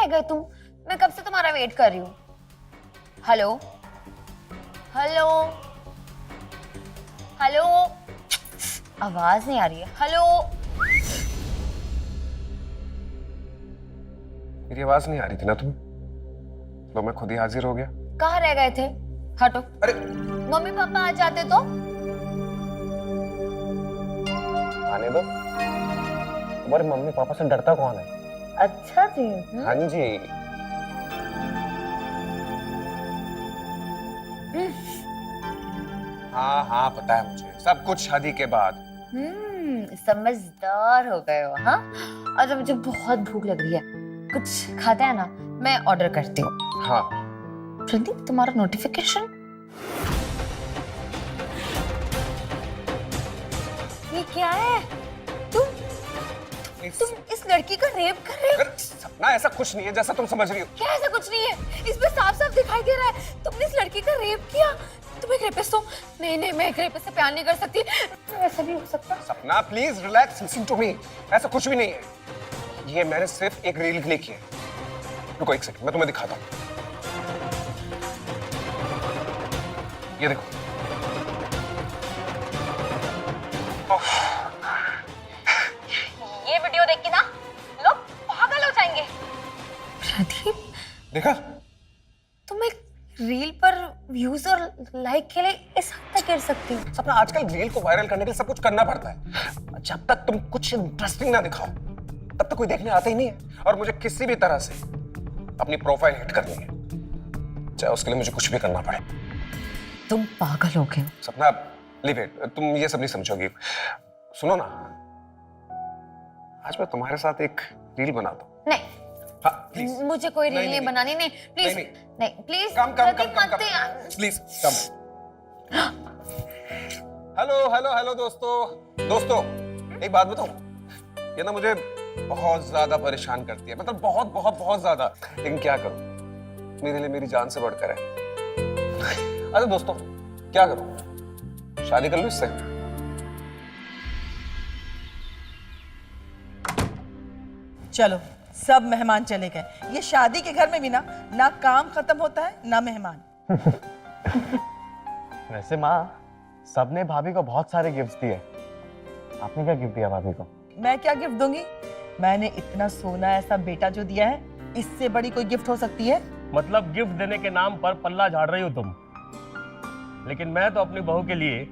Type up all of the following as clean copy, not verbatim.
रह गए तुम? मैं कब से तुम्हारा वेट कर रही हूँ। हेलो हेलो हेलो, आवाज नहीं आ रही है। हेलो, मेरी आवाज नहीं आ रही थी ना तुम्हें? तो मैं खुद ही हाजिर हो गया। कहाँ रह गए थे? हटो। अरे मम्मी पापा आ जाते तो? आने दो। तुम्हारे मम्मी पापा से डरता कौन है? अच्छा जी। हाँ जी। हाँ हाँ, पता है मुझे सब कुछ शादी के बाद। समझदार हो गए हो। हाँ, और मुझे बहुत भूख लग रही है, कुछ खाता है ना? मैं ऑर्डर करती हूँ। हाँ। प्रदीप, तुम्हारा नोटिफिकेशन ये क्या है? तुम इस लड़की का रेप कर रहे हो? सपना, ऐसा कुछ नहीं है जैसा तुम समझ रही हो। क्या ऐसा कुछ नहीं है? इसमें साफ साफ दिखाई दे रहा है तुमने इस लड़की का रेप किया। तुम एक रेपिस्ट हो। नहीं नहीं, मैं एक रेपिस्ट से प्यार नहीं कर सकती। ऐसा भी हो सकता। Sapna please relax, listen to me. ऐसा कुछ भी नहीं है। ये मैंने सिर्फ एक रील के लिए किया है। रुको एक सेकंड, मैं तुम्हें दिखाता हूँ। ये देखो। ये वीडियो देख के ना लोग पागल हो जाएंगे। प्रदीप, देखा? तुम एक रील पर व्यूज और लाइक के लिए इस हद तक गिर सकती हो? सपना, आजकल रील को वायरल करने के लिए सब कुछ करना पड़ता है। जब तक तुम कुछ इंटरेस्टिंग ना दिखाओ तब तक कोई देखने आता ही नहीं है। और मुझे किसी भी तरह से अपनी प्रोफाइल हिट करनी है, चाहे उसके लिए मुझे कुछ भी करना पड़े। तुम पागल हो गए हो। सपना लीव इट, तुम ये सब नहीं समझोगी। सुनो ना, आज मैं तुम्हारे साथ एक रील बनाता हूँ। नहीं, हाँ प्लीज। मुझे कोई रील नहीं बनानी। नहीं प्लीज, नहीं please, please come. Hello hello hello दोस्तों, एक बात बताऊं, ये ना मुझे बहुत ज्यादा परेशान करती है, मतलब बहुत बहुत बहुत ज्यादा। लेकिन क्या करूं, मेरे लिए मेरी जान से बढ़कर है। अरे दोस्तों, क्या करूं, शादी कर लूं इससे? चलो सब मेहमान चले गए। ये शादी के घर में भी ना काम खत्म होता है ना मेहमान। वैसे माँ, सबने भाभी को बहुत सारे गिफ्ट्स दिए, आपने क्या गिफ्ट दिया भाभी को? मैं क्या गिफ्ट दूंगी? मैंने इतना सोना ऐसा बेटा जो दिया है, इससे बड़ी कोई गिफ्ट हो सकती है? मतलब गिफ्ट देने के नाम पर पल्ला झाड़ रही हो तुम। लेकिन मैं तो अपनी बहू के लिए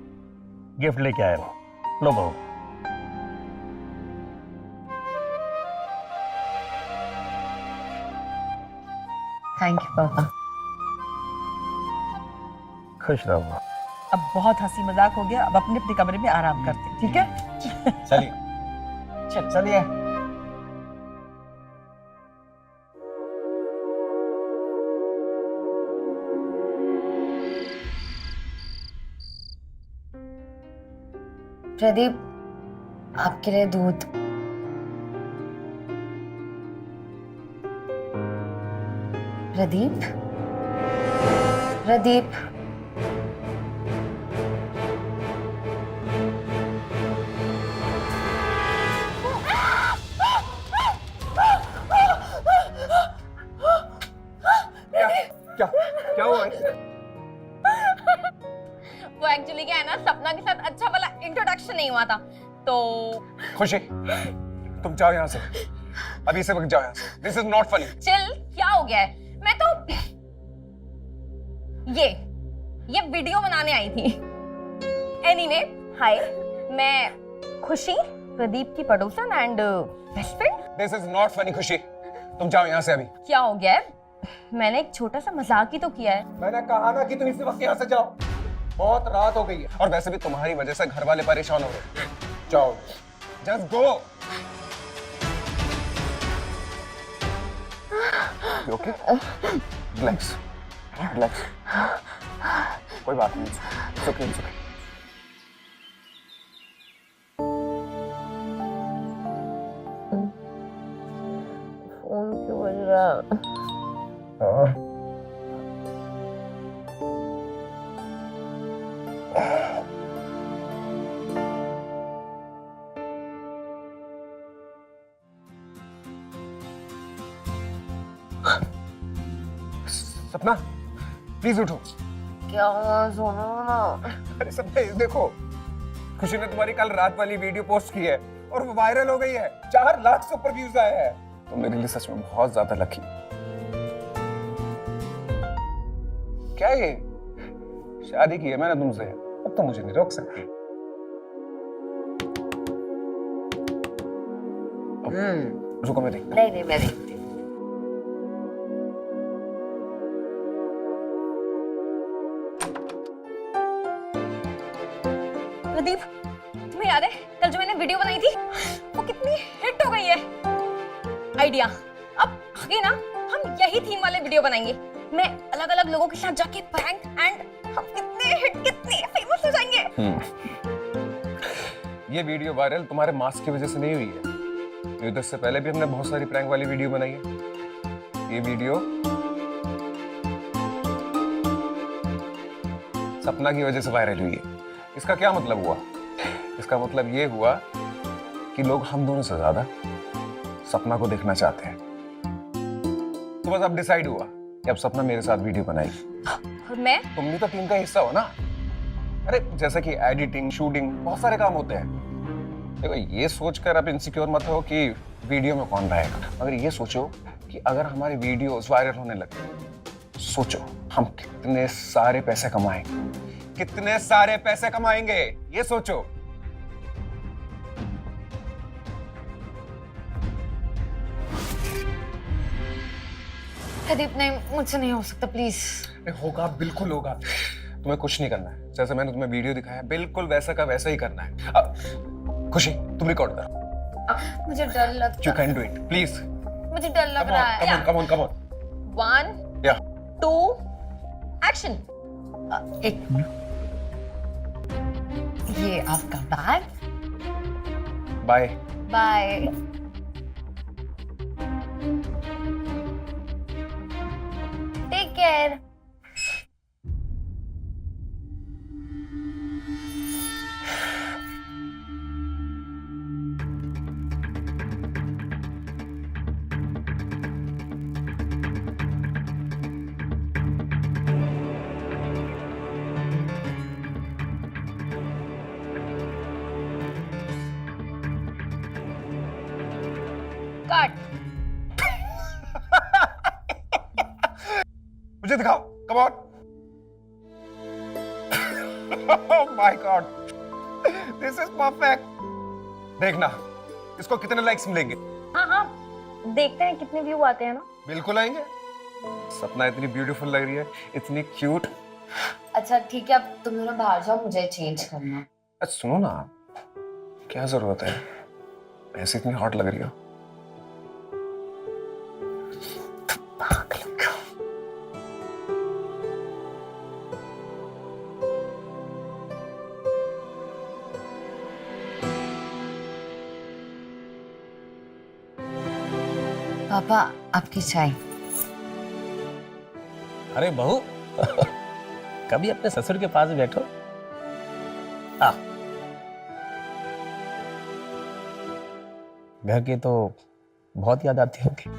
गिफ्ट लेके आया हूं। लो बहू। थैंक यू पापा। खुश रहो। अब बहुत हंसी मजाक हो गया, अब अपने अपने कमरे में आराम करते हैं, ठीक है? चलिए चलिए। प्रदीप, आपके लिए दूध। प्रदीप, प्रदीप, क्या क्या हुआ है? वो एक्चुअली क्या है ना, सपना के साथ अच्छा वाला इंट्रोडक्शन नहीं हुआ था तो। खुशी, तुम जाओ यहाँ से, अभी से वक्त जाओ यहाँ से। This is not funny. Chill, क्या हो गया है? मैं तो ये वीडियो बनाने आई थी। एनीवे, हाय, मैं खुशी, प्रदीप की पड़ोसन and best friend. This is not funny खुशी, तुम जाओ यहाँ से अभी। क्या हो गया है? मैंने एक छोटा सा मजाक ही तो किया है। मैंने कहा ना कि तुम इसी वक्त यहाँ से जाओ, बहुत रात हो गई है और वैसे भी तुम्हारी वजह से घर वाले परेशान हो रहे हैं। जाओ, just go. Okay, relax relax, कोई बात नहीं। It's okay, it's okay. Phone क्यों बज रहा? सपना प्लीज उठो। क्या सोना ना। अरे सपना देखो, खुशी ने तुम्हारी कल रात वाली वीडियो पोस्ट की है और वो वायरल हो गई है, 4 लाख से ऊपर व्यूज आए हैं। तो मेरे लिए सच में बहुत ज्यादा लकी। क्या ये शादी की है मैंने तुमसे, अब तो मुझे नहीं रोक सकती। रुको मैं देखता। नहीं मैं देखती। प्रदीप, तुम्हें याद है कल जो मैंने वीडियो बनाई थी वो कितनी हिट हो गई है। आइडिया, अब आगे ना हम यही थीम वाले वीडियो बनाएंगे। मैं अलग अलग लोगों के साथ जाके प्रैंक एंड हम कितने हिट कितने फेमस हो जाएंगे। ये वीडियो वायरल तुम्हारे मास्क की वजह से नहीं हुई है, क्योंकि इससे पहले भी हमने बहुत सारी प्रैंक वाली वीडियो बनाई है। ये वीडियो सपना की वजह से वायरल हुई है। इसका क्या मतलब हुआ? इसका मतलब ये हुआ कि लोग हम दोनों से ज्यादा सपना को देखना चाहते हैं। तो बस अब डिसाइड हुआ कि अब सपना मेरे साथ वीडियो बनाएगी। और मैं? तुम भी तो टीम का हिस्सा हो ना। अरे जैसे कि एडिटिंग, शूटिंग, बहुत सारे काम होते हैं। देखो ये सोचकर अब इनसिक्योर मत हो कि वीडियो में कौन रहेगा, मगर ये सोचो कि अगर हमारी वीडियोस वायरल होने लगे, सोचो हम कितने सारे पैसे कमाएंगे, कितने सारे पैसे कमाएंगे, ये सोचो। प्रदीप नहीं, मुझसे नहीं हो सकता, प्लीज। होगा, बिल्कुल होगा। तुम्हें कुछ नहीं करना है, जैसे मैंने तुम्हें वीडियो दिखाया बिल्कुल वैसा का वैसा ही करना है। खुशी तुम रिकॉर्ड करो। मुझे डर लगता है। You can do it, please. मुझे डर लग रहा है। Come on. 1, Yeah. 2, एक्शन। एक ये आपका bag. Bye. Bye. Take care. Cut. मुझे दिखाओ, come on. Oh my God, this is perfect. देखना इसको कितने लाइक्स मिलेंगे। हाँ, देखते हैं कितने व्यू आते हैं ना। बिल्कुल आएंगे। सपना इतनी ब्यूटीफुल लग रही है, इतनी क्यूट। अच्छा ठीक है, अब तुम दोनों बाहर जाओ, मुझे चेंज करना। अच्छा सुनो ना, क्या जरूरत है, ऐसे इतनी हॉट लग रही हो। पापा आपकी चाय। अरे बहू, कभी अपने ससुर के पास बैठो। आ, घर की तो बहुत याद आती होगी।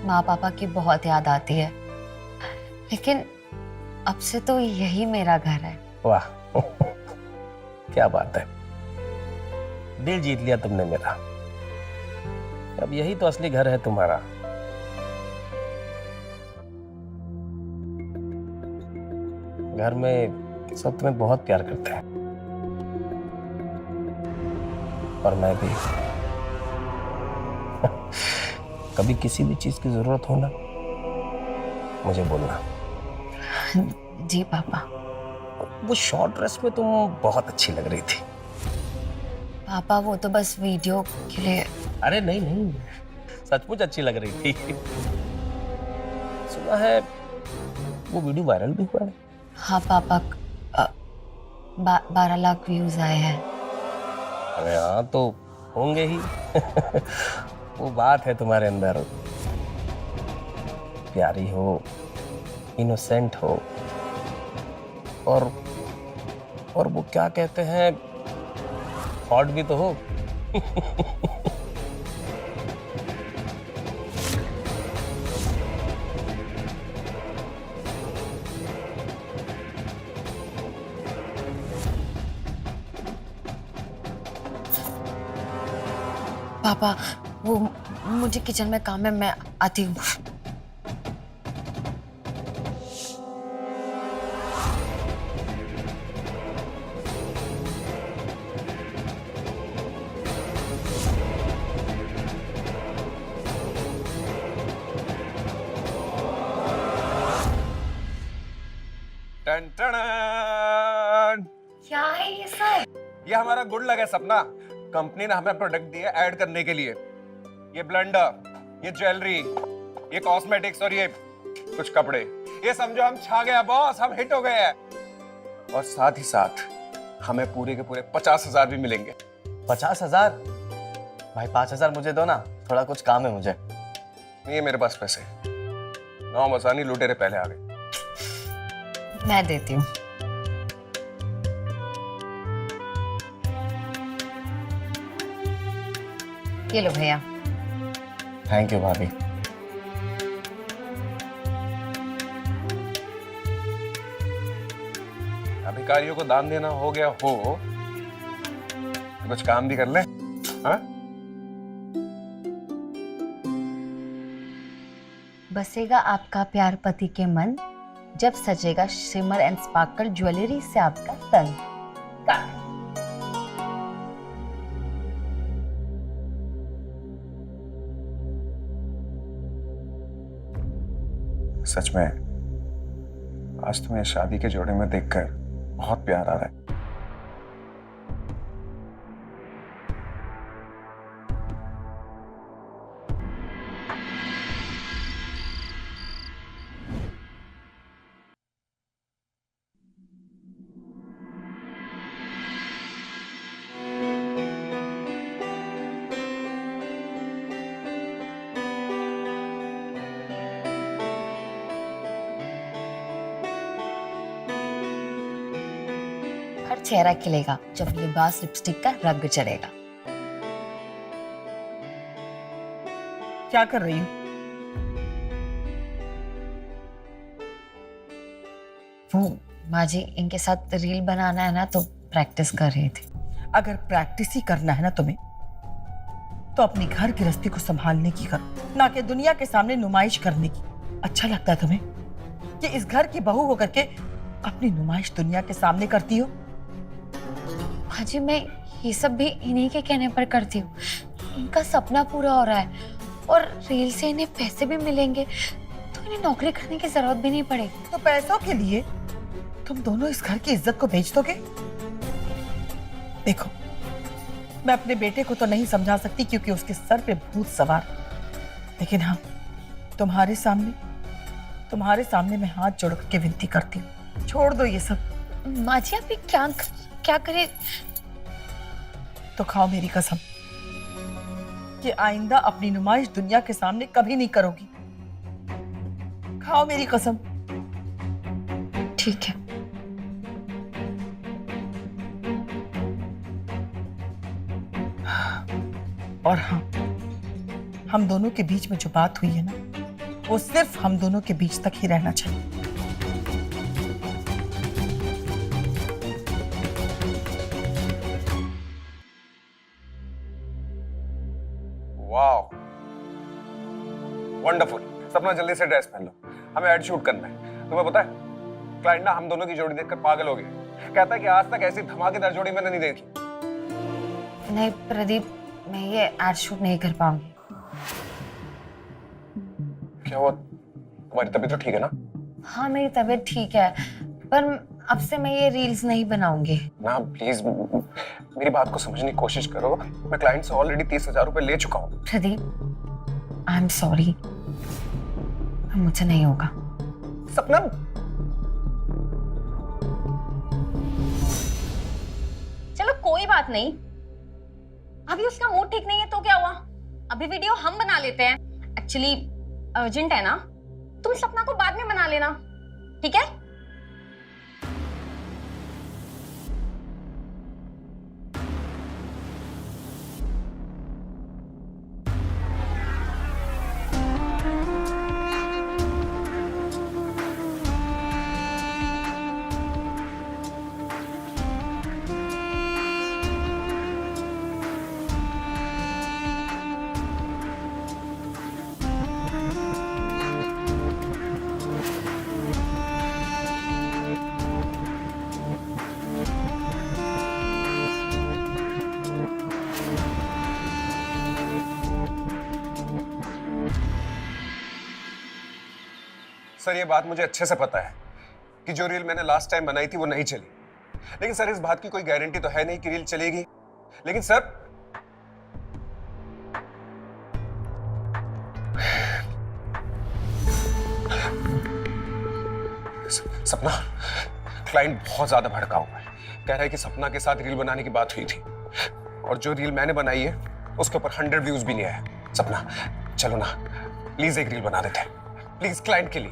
माँ पापा की बहुत याद आती है, लेकिन अब से तो यही मेरा घर है। वाह, क्या बात है, दिल जीत लिया तुमने मेरा। अब यही तो असली घर है तुम्हारा। घर में सब तुम्हें बहुत प्यार करते हैं, और मैं भी। कभी किसी भी चीज की जरूरत हो ना, मुझे बोलना। जी पापा। वो शॉर्ट ड्रेस में तुम बहुत अच्छी लग रही थी। पापा वो तो बस वीडियो के लिए। अरे नहीं, सचमुच अच्छी लग रही थी। सुना है वो वीडियो वायरल भी हुआ है। हाँ पापा, 12 लाख व्यूज आए हैं। अरे हाँ, तो होंगे ही। वो बात है तुम्हारे अंदर, प्यारी हो, इनोसेंट हो, और वो क्या कहते हैं, हॉट भी तो हो। पापा वो मुझे किचन में काम है, मैं आती हूँ। टन टन। क्या है ये सब? ये हमारा गुड लक है सपना। कंपनी ने हमें प्रोडक्ट दिए ऐड करने के लिए। ये ब्लेंडर, ये ज्वेलरी, ये कॉस्मेटिक्स और ये कुछ कपड़े, ये समझो हम छा गए बॉस, हम हिट हो गए हैं। और साथ ही साथ हमें पूरे के पूरे 50,000 भी मिलेंगे। 50,000? भाई 5,000 मुझे दो ना, थोड़ा कुछ काम है मुझे। नहीं है मेरे पास पैसे। 9 मसानी लुटेरे पहले आ गए। मैं देती हूँ। ये लो भैया। थैंक यू भाभी। अधिकारियों को दान देना हो गया हो तो कुछ काम भी कर ले। हाँ? बसेगा आपका प्यार पति के मन, जब सजेगा शिमर एंड स्पार्कल ज्वेलरी से आपका तन। सच में आज तुम्हें शादी के जोड़े में देखकर बहुत प्यार आ रहा है। हर चेहरा खिलेगा जब लिबास लिपस्टिक का रंग चढ़ेगा। क्या कर रही हूँ? वो माँ जी, इनके साथ रील बनाना है ना, तो प्रैक्टिस कर रही थी। अगर प्रैक्टिस ही करना है ना तुम्हें, तो अपनी घर गृहस्थी को संभालने की करो, ना कि दुनिया के सामने नुमाइश करने की। अच्छा लगता है तुम्हें कि इस घर की बहू होकर के अपनी नुमाइश दुनिया के सामने करती हो? माँ जी, मैं ये सब भी इन्हीं के कहने पर करती हूँ। इनका सपना पूरा हो रहा है और रील से इन्हें पैसे भी मिलेंगे, तो इन्हें नौकरी करने की जरूरत भी नहीं पड़ेगी। तो पैसों के लिए तुम दोनों इस घर की इज्जत को बेच दोगे? देखो, मैं अपने बेटे को तो नहीं समझा सकती क्योंकि उसके सर पे भूत सवार, लेकिन हाँ, तुम्हारे सामने मैं हाथ जोड़ के विनती करती हूँ, छोड़ दो ये सब। माँ जी, आप ये क्या करें? तो खाओ मेरी कसम कि आइंदा अपनी नुमाइश दुनिया के सामने कभी नहीं करोगी। खाओ मेरी कसम। ठीक है। और हाँ, हम दोनों के बीच में जो बात हुई है ना, वो सिर्फ हम दोनों के बीच तक ही रहना चाहिए। वाह, वंडरफुल। सपना जल्दी से ड्रेस पहन लो, हमें एड शूट करना है। तुम्हें पता है क्लाइंट ना हम दोनों की जोड़ी देखकर पागल हो गया। कहता है कि आज तक ऐसी धमाकेदार जोड़ी मैंने नहीं देखी। नहीं प्रदीप, मैं ये एड शूट नहीं कर पाऊंगी। क्या हुआ? तुम्हारी तबीयत तो ठीक है ना? हाँ, मेरी तबीयत ठीक है, पर अब से मैं ये रील्स नहीं बनाऊंगी। ना प्लीज मेरी बात को समझने की कोशिश करो। मैं क्लाइंट से ऑलरेडी 30,000 रुपए ले चुका हूँ। प्रदीप, आई एम सॉरी, मुझसे नहीं होगा। सपना, चलो कोई बात नहीं, अभी उसका मूड ठीक नहीं है तो क्या हुआ, अभी वीडियो हम बना लेते हैं। एक्चुअली अर्जेंट है ना, तुम सपना को बाद में बना लेना, ठीक है? सर ये बात मुझे अच्छे से पता है कि जो रील मैंने लास्ट टाइम बनाई थी वो नहीं चली, लेकिन सर इस बात की कोई गारंटी तो है नहीं कि रील चलेगी। लेकिन सर सपना, क्लाइंट बहुत ज्यादा भड़का हुआ है, कह रहा है कि सपना के साथ रील बनाने की बात हुई थी और जो रील मैंने बनाई है उसके ऊपर 100 व्यूज भी नहीं आया। सपना चलो ना, प्लीज एक रील बना देते हैं, प्लीज क्लाइंट के लिए।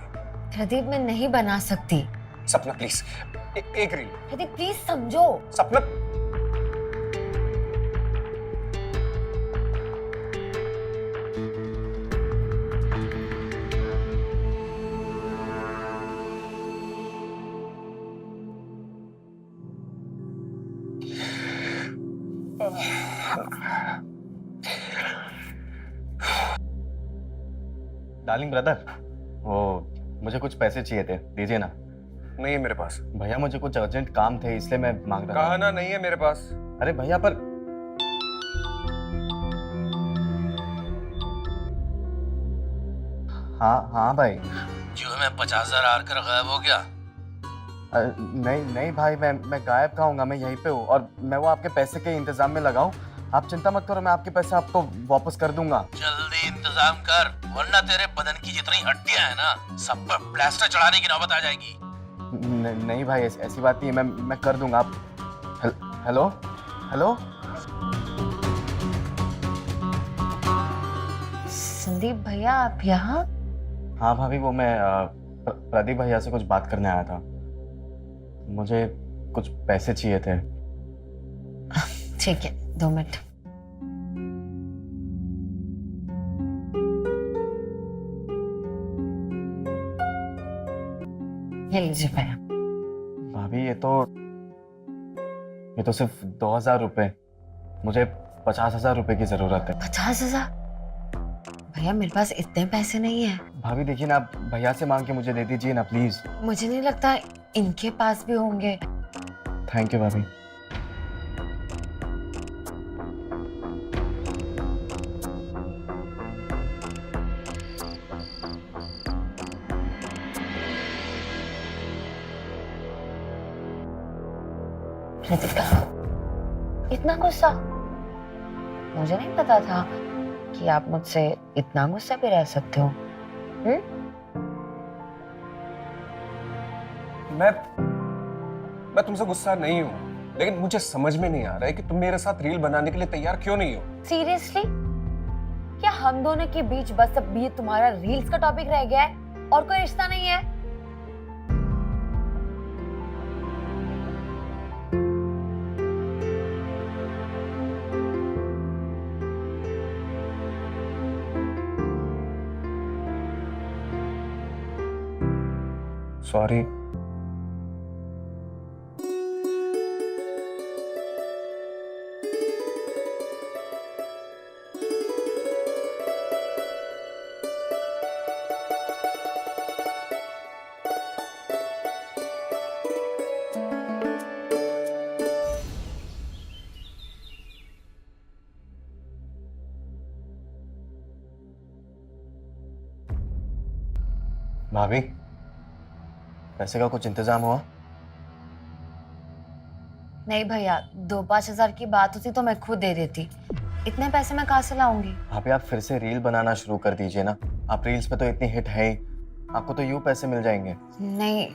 प्रदीप मैं नहीं बना सकती। सपना प्लीज एक रील। प्रदीप प्लीज समझो। सपना डार्लिंग ब्रदर, वो मुझे कुछ पैसे चाहिए थे, दीजिए ना। नहीं है मेरे पास। भैया मुझे कुछ अर्जेंट काम थे इसलिए मैं मांग रहा कहा ना नहीं है मेरे पास। था। अरे भैया पर हाँ हाँ भाई। जो मैं 50,000 हार कर गायब हो गया। नहीं नहीं भाई, मैं गायब कहाँ हूँगा, मैं यहीं पे हूँ और मैं वो आपके पैसे के इंतजाम में लगाऊं। आप चिंता मत करो, मैं आपके पैसे आपको वापस कर दूंगा। जल्दी इंतजाम कर, वरना तेरे बदन की जितनी हड्डियां हैं ना, सब पर प्लास्टर चढ़ाने की नौबत आ जाएगी। नहीं भाई, ऐसी बात नहीं है, मैं कर दूंगा। आप हेलो हेलो। संदीप भैया आप यहाँ? हाँ भाभी, वो मैं प्रदीप भैया से कुछ बात करने आया था। मुझे कुछ पैसे चाहिए थे। ठीक है, 2 मिनट। ये लीजिए भैया। भाभी ये तो सिर्फ 2,000 रुपए, मुझे 50,000 रुपए की जरूरत है। 50,000? भैया मेरे पास इतने पैसे नहीं है। भाभी देखिए ना, आप भैया से मांग के मुझे दे दीजिए ना प्लीज। मुझे नहीं लगता इनके पास भी होंगे। थैंक यू भाभी। इतना गुस्सा? मुझे नहीं पता था कि आप मुझसे इतना गुस्सा भी रह सकते हो। मैं तुमसे गुस्सा नहीं हूं, लेकिन मुझे समझ में नहीं आ रहा है कि तुम मेरे साथ रील बनाने के लिए तैयार क्यों नहीं हो। सीरियसली? क्या हम दोनों के बीच बस अब ये तुम्हारा रील्स का टॉपिक रह गया है और कोई रिश्ता नहीं है? सॉरी। भाभी पैसे का कुछ इंतजाम हुआ? नहीं भैया, 2-5 हज़ार की बात होती तो मैं खुद दे देती। इतने पैसे मैं कहाँ से लाऊंगी? भाभी आप फिर से रील बनाना शुरू कर दीजिए ना। आप रील्स पे तो इतनी हिट है ही, आपको तो यूं पैसे मिल जाएंगे। नहीं,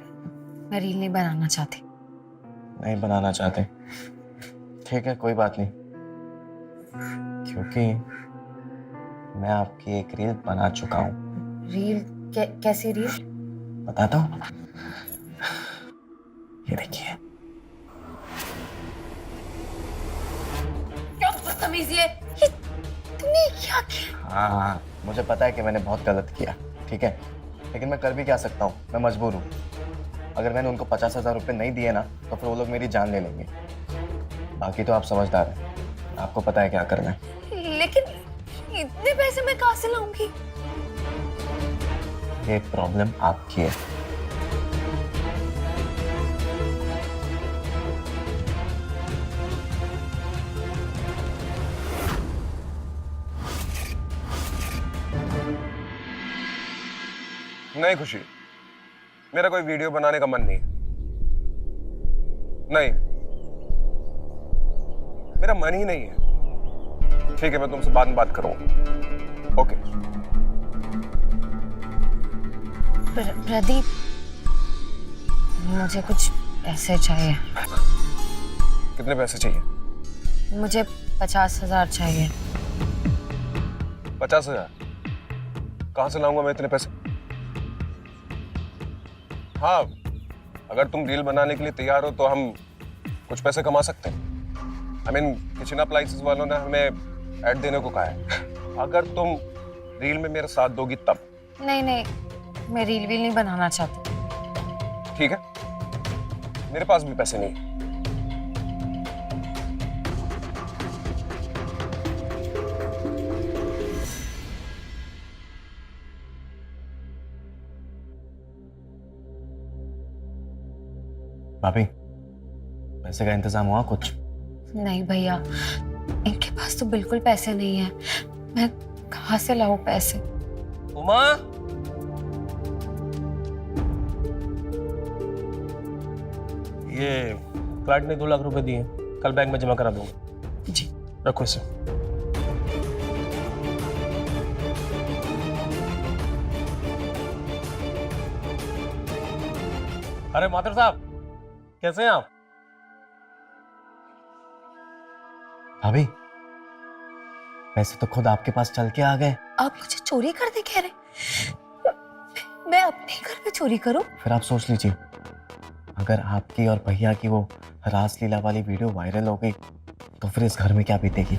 मैं रील नहीं बनाना चाहती। नहीं बनाना चाहते? ठीक है, कोई बात नहीं, क्योंकि मैं आपकी एक रील बना चुका हूँ। रील? कैसी रील? बताता हूँ, ये देखिए। क्या बदतमीजी है ये, तुमने क्या किया? हाँ, मुझे पता है कि मैंने बहुत गलत किया, ठीक है, लेकिन मैं कर भी क्या सकता हूँ, मैं मजबूर हूँ। अगर मैंने उनको 50,000 रुपये नहीं दिए ना, तो फिर वो लोग मेरी जान ले लेंगे। बाकी तो आप समझदार हैं, आपको पता है क्या करना है। लेकिन इतने पैसे मैं कहाँ से लाऊंगी? ये प्रॉब्लम आपकी है। नहीं खुशी, मेरा कोई वीडियो बनाने का मन नहीं है। नहीं, मेरा मन ही नहीं है। ठीक है, मैं तुमसे बाद में बात करूंगा। ओके। प्रदीप, मुझे कुछ पैसे चाहिए। कितने पैसे चाहिए? मुझे 50,000 चाहिए। 50,000? कहां से लाऊंगा मैं इतने पैसे? हाँ, अगर तुम रील बनाने के लिए तैयार हो तो हम कुछ पैसे कमा सकते हैं। आई मीन, किचन अप्लायंसेस वालों ने हमें ऐड देने को कहा है। अगर तुम रील में मेरा साथ दोगी तब। नहीं नहीं, मैं रील वील नहीं बनाना चाहती। ठीक है, मेरे पास भी पैसे नहीं है। भाभी, पैसे का इंतजाम हुआ कुछ? नहीं भैया, इनके पास तो बिल्कुल पैसे नहीं है। मैं कहाँ से लाऊं पैसे? उमा, ये क्लाइंट ने 2 लाख रुपए दिए, कल बैंक में जमा करा दूंगा। जी। रखो इसे। अरे माथुर साहब, कैसे हैं आप? भाभी, पैसे तो खुद आपके पास चल के आ गए। आप मुझे चोरी करने कह रहे? मैं अपने घर पे चोरी करूं? फिर आप सोच लीजिए, अगर आपकी और भैया की वो रासलीला वाली वीडियो वायरल हो गई तो फिर इस घर में क्या बीतेगी?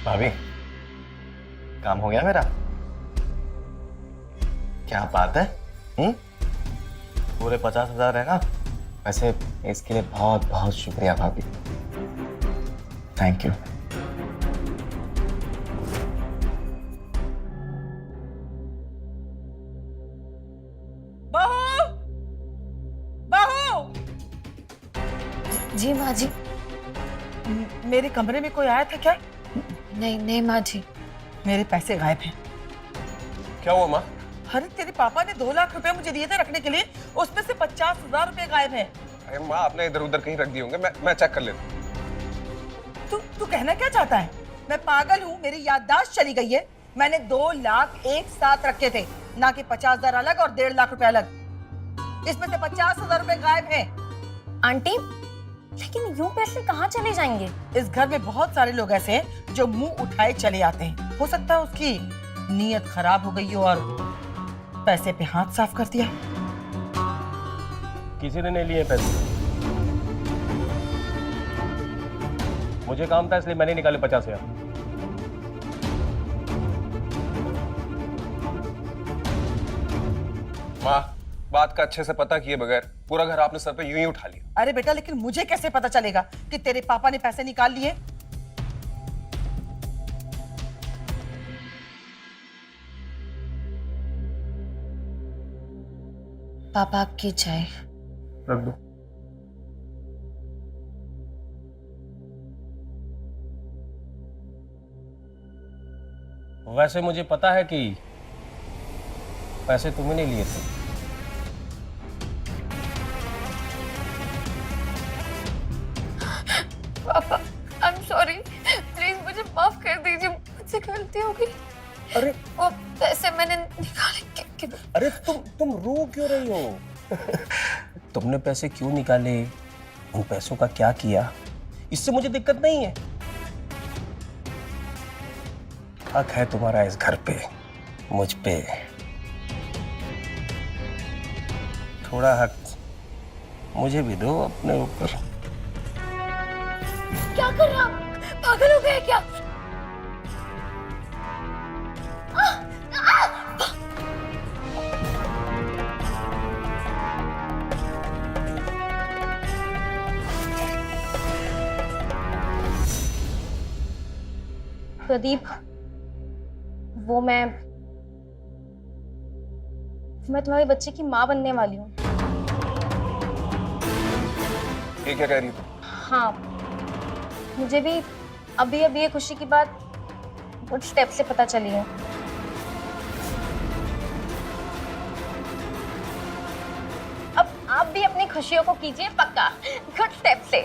भाभी, काम हो गया मेरा? क्या बात है? पूरे 50,000 है ना? वैसे इसके लिए बहुत बहुत शुक्रिया भाभी। Thank you. बहू, बहू, जी माँ जी। मेरे कमरे में कोई आया था क्या? नहीं नहीं माँ जी। मेरे पैसे गायब हैं। क्या हुआ माँ? अरे तेरे पापा ने 2 लाख रुपए मुझे दिए थे रखने के लिए, उसमें से 50,000 रुपए गायब हैं। अरे माँ, आपने इधर उधर कहीं रख दिए होंगे। मैं चेक कर लेता हूँ। तू कहना क्या चाहता है? मैं पागल हूँ? मेरी याददाश्त चली गई है? मैंने 2 लाख एक साथ रखे थे, ना कि 50,000 अलग और 1.5 लाख रुपए अलग। इसमें से 50,000 रुपए गायब हैं। आंटी, लेकिन यूं पैसे कहाँ चले जाएंगे? इस घर में बहुत सारे लोग ऐसे हैं जो मुंह उठाए चले आते हैं। हो सकता है उसकी नीयत खराब हो गई हो और पैसे पे हाथ साफ कर दिया। किसी ने नहीं लिए पैसे। मुझे काम था इसलिए मैंने निकाले 50,000। माँ, बात का अच्छे से पता किए बगैर पूरा घर आपने सर पे यूं ही उठा लिया। अरे बेटा, लेकिन मुझे कैसे पता चलेगा कि तेरे पापा ने पैसे निकाल लिए? पापा आपकी चाय। रख दो। वैसे मुझे पता है कि पैसे तुमने नहीं लिए थे। पापा, आई एम सॉरी, प्लीज मुझे माफ कर दीजिए, मुझसे गलती हो गई। अरे वो पैसे मैंने निकाले अरे तुम रो क्यों रही हो? तुमने पैसे क्यों निकाले, उन पैसों का क्या किया, इससे मुझे दिक्कत नहीं है। हक है तुम्हारा इस घर पे, मुझ पे। थोड़ा हक मुझे भी दो अपने ऊपर। क्या कर रहा? पागल हो गए क्या? प्रदीप, वो मैं तुम्हारे बच्चे की माँ बनने वाली हूँ। ये क्या कह रही तू? हाँ, मुझे भी अभी अभी ये खुशी की बात गुड स्टेप से पता चली है। अब आप भी अपनी खुशियों को कीजिए पक्का गुड स्टेप से।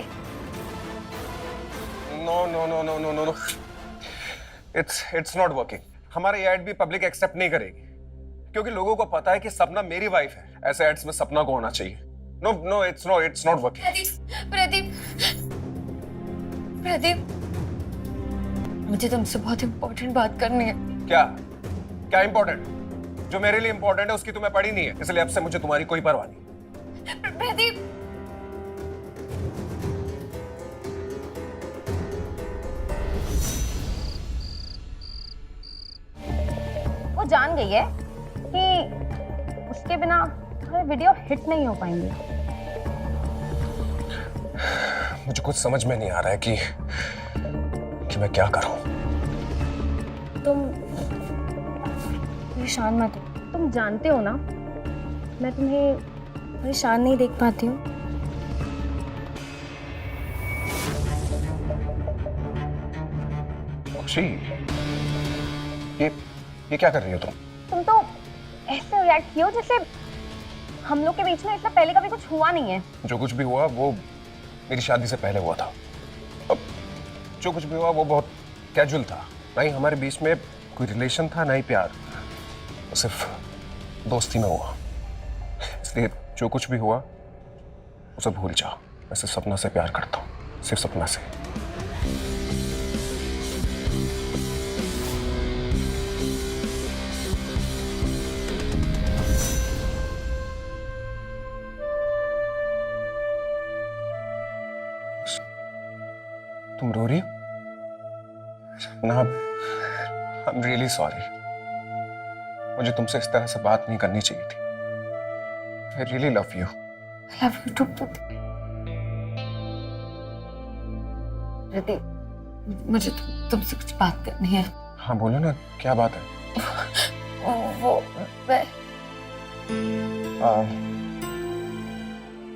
No no no no no no no, it's not working. हमारा ये एड भी पब्लिक एक्सेप्ट नहीं करेगी, क्योंकि लोगों को पता है कि सपना मेरी वाइफ है। ऐसे एड्स में सपना को होना चाहिए। No no, it's not working. Pradeep, Pradeep, मुझे तुमसे बहुत इंपॉर्टेंट बात करनी है। क्या क्या इंपॉर्टेंट? जो मेरे लिए इंपॉर्टेंट है उसकी तुम्हें पड़ी नहीं है, इसलिए अब से मुझे तुम्हारी कोई परवाह नहीं। प्रदीप, वो जान गई है कि उसके बिना हमारे वीडियो हिट नहीं हो पाएंगे। मुझे कुछ समझ में नहीं आ रहा है कि मैं क्या करूं। तुम परेशान मत हो। तुम जानते हो ना मैं तुम्हें परेशान नहीं देख पाती हूँ। खुशी, ये क्या कर रही हो तुम? तुम तो ऐसे रिएक्ट किए हो जैसे हम लोग के बीच में इससे पहले कभी कुछ हुआ नहीं है। जो कुछ भी हुआ वो मेरी शादी से पहले हुआ था। अब जो कुछ भी हुआ वो बहुत कैजुअल था। ना ही हमारे बीच में कोई रिलेशन था, ना ही प्यार, वो सिर्फ दोस्ती में हुआ। इसलिए जो कुछ भी हुआ उसे भूल जाओ। मैं सिर्फ सपना से प्यार करता हूँ, सिर्फ सपना से। तुम रो रही हो? ना, आई एम रियली सॉरी। मुझे तुमसे इस तरह से बात नहीं करनी चाहिए थी। I really love you. I love you too, Pradeep, मुझे तुमसे कुछ बात करनी है। हाँ बोलो ना, क्या बात है?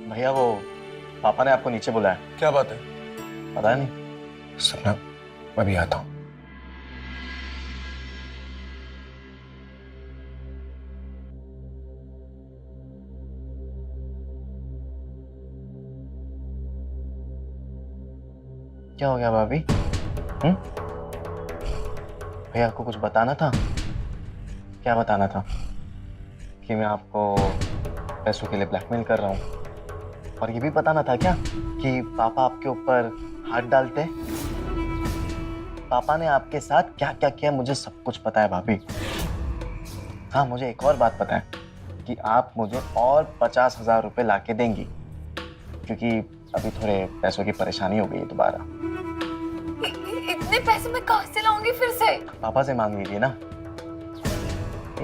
भैया वो पापा ने आपको नीचे बुलाया। क्या बात है? पता नहीं। सपना, मैं भी आता हूँ। क्या हो गया भाभी? भैया आपको कुछ बताना था? क्या बताना था? कि मैं आपको पैसों के लिए ब्लैकमेल कर रहा हूँ? और ये भी बताना था क्या कि पापा आपके ऊपर हाथ डालते हैं? पापा ने आपके साथ क्या क्या किया मुझे सब कुछ पता है भाभी। हाँ, मुझे एक और बात पता है कि आप मुझे और 50,000 रुपए ला के देंगी, क्योंकि अभी थोड़े पैसों की परेशानी हो गई है दोबारा। इतने पैसे मैं कहाँ से लाऊंगी फिर से? पापा से मांग लीजिए ना।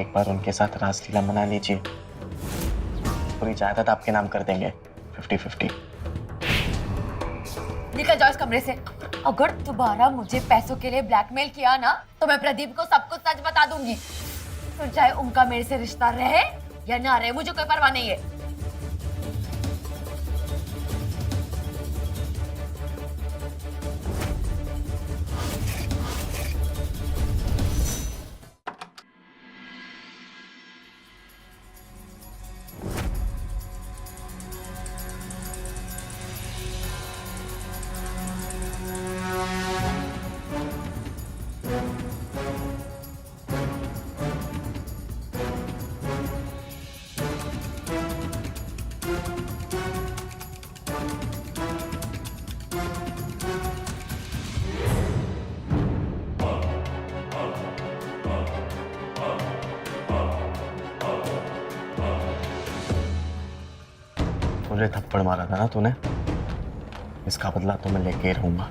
एक बार उनके साथ रासलीला मना लीजिए, पूरी जायदाद आपके नाम कर देंगे 50-50। निकल जाओ इस कमरे से। अगर दोबारा मुझे पैसों के लिए ब्लैकमेल किया ना तो मैं प्रदीप को सब कुछ सच बता दूंगी। फिर चाहे उनका मेरे से रिश्ता रहे या ना रहे, मुझे कोई परवाह नहीं है। मुझे थप्पड़ मारा था ना तूने, इसका बदला तो मैं लेके ही रहूंगा।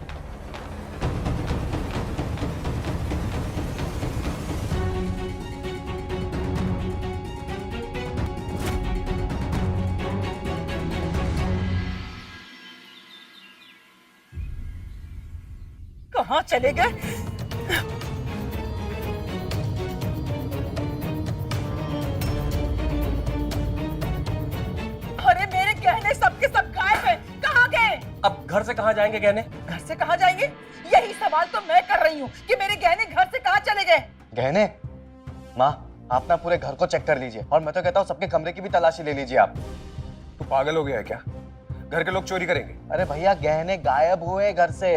कहाँ चले गए? घर से कहाँ जाएंगे गहने? घर से कहाँ जाएंगे? यही सवाल तो मैं कर रही हूँ कि मेरे गहने घर से कहाँ चले गए? गहने? माँ, आप ना पूरे घर को चेक कर लीजिए, और मैं तो कहता हूँ सबके कमरे की भी तलाशी ले लीजिए आप। तू पागल हो गया है क्या? घर के लोग चोरी करेंगे? अरे भैया, गहने गायब हुए घर से,